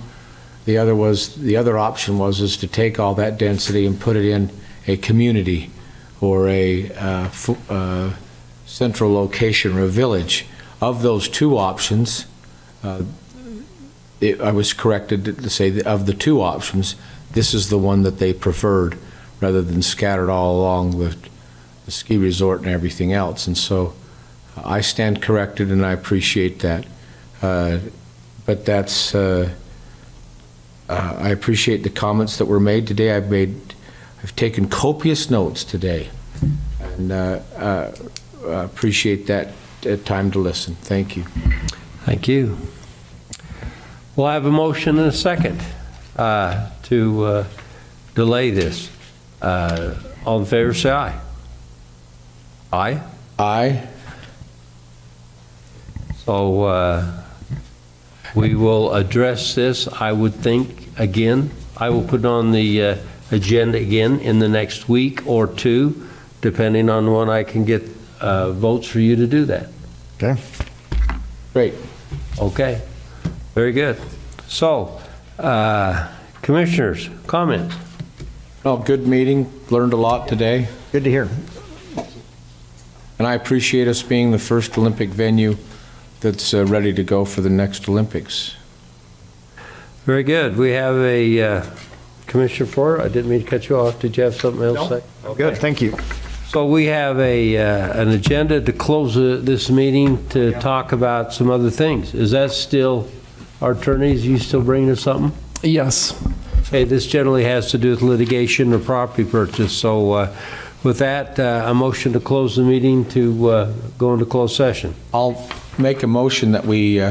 The other option was to take all that density and put it in a community or a central location or a village. Of those two options, I was corrected to say that of the two options, this is the one that they preferred rather than scattered all along the ski resort and everything else. And so I stand corrected and I appreciate that. But that's, I appreciate the comments that were made today. I've taken copious notes today and appreciate that time to listen. Thank you. Thank you. We'll have a motion and a second to delay this. All in favor, say aye. Aye? Aye. So we will address this, I would think, again. I will put it on the agenda again in the next week or two, depending on when I can get votes for you to do that. Okay. Great. Okay. Very good. So, commissioners, comments? Oh, good meeting. Learned a lot today. Good to hear. And I appreciate us being the first Olympic venue that's ready to go for the next Olympics. Very good. We have a Commissioner Ford. I didn't mean to cut you off. Did you have something else to say? Okay. Good. Thank you. So we have an agenda to close this meeting to talk about some other things. Is that still, our attorneys, you still bringing us something? Yes. Okay, this generally has to do with litigation or property purchase. So with that, a motion to close the meeting to go into closed session. I'll make a motion that we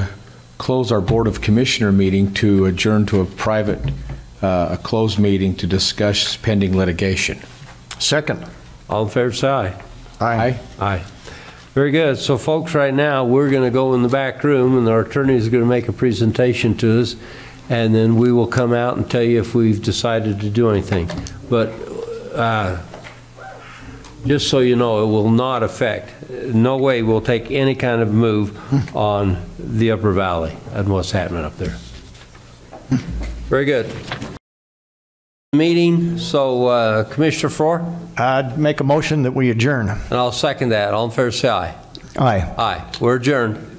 close our Board of Commissioner meeting to adjourn to a private, a closed meeting to discuss pending litigation. Second. All in favor, say aye. Aye. Aye. Very good. So folks, right now, we're going to go in the back room and our attorney is going to make a presentation to us, and then we will come out and tell you if we've decided to do anything. But just so you know, it will not affect, no way will take any kind of move on the Upper Valley and what's happening up there. Very good. Meeting. So Commissioner Frohr? I'd make a motion that we adjourn. And I'll second that. All in favor, say aye. Aye. Aye. We're adjourned.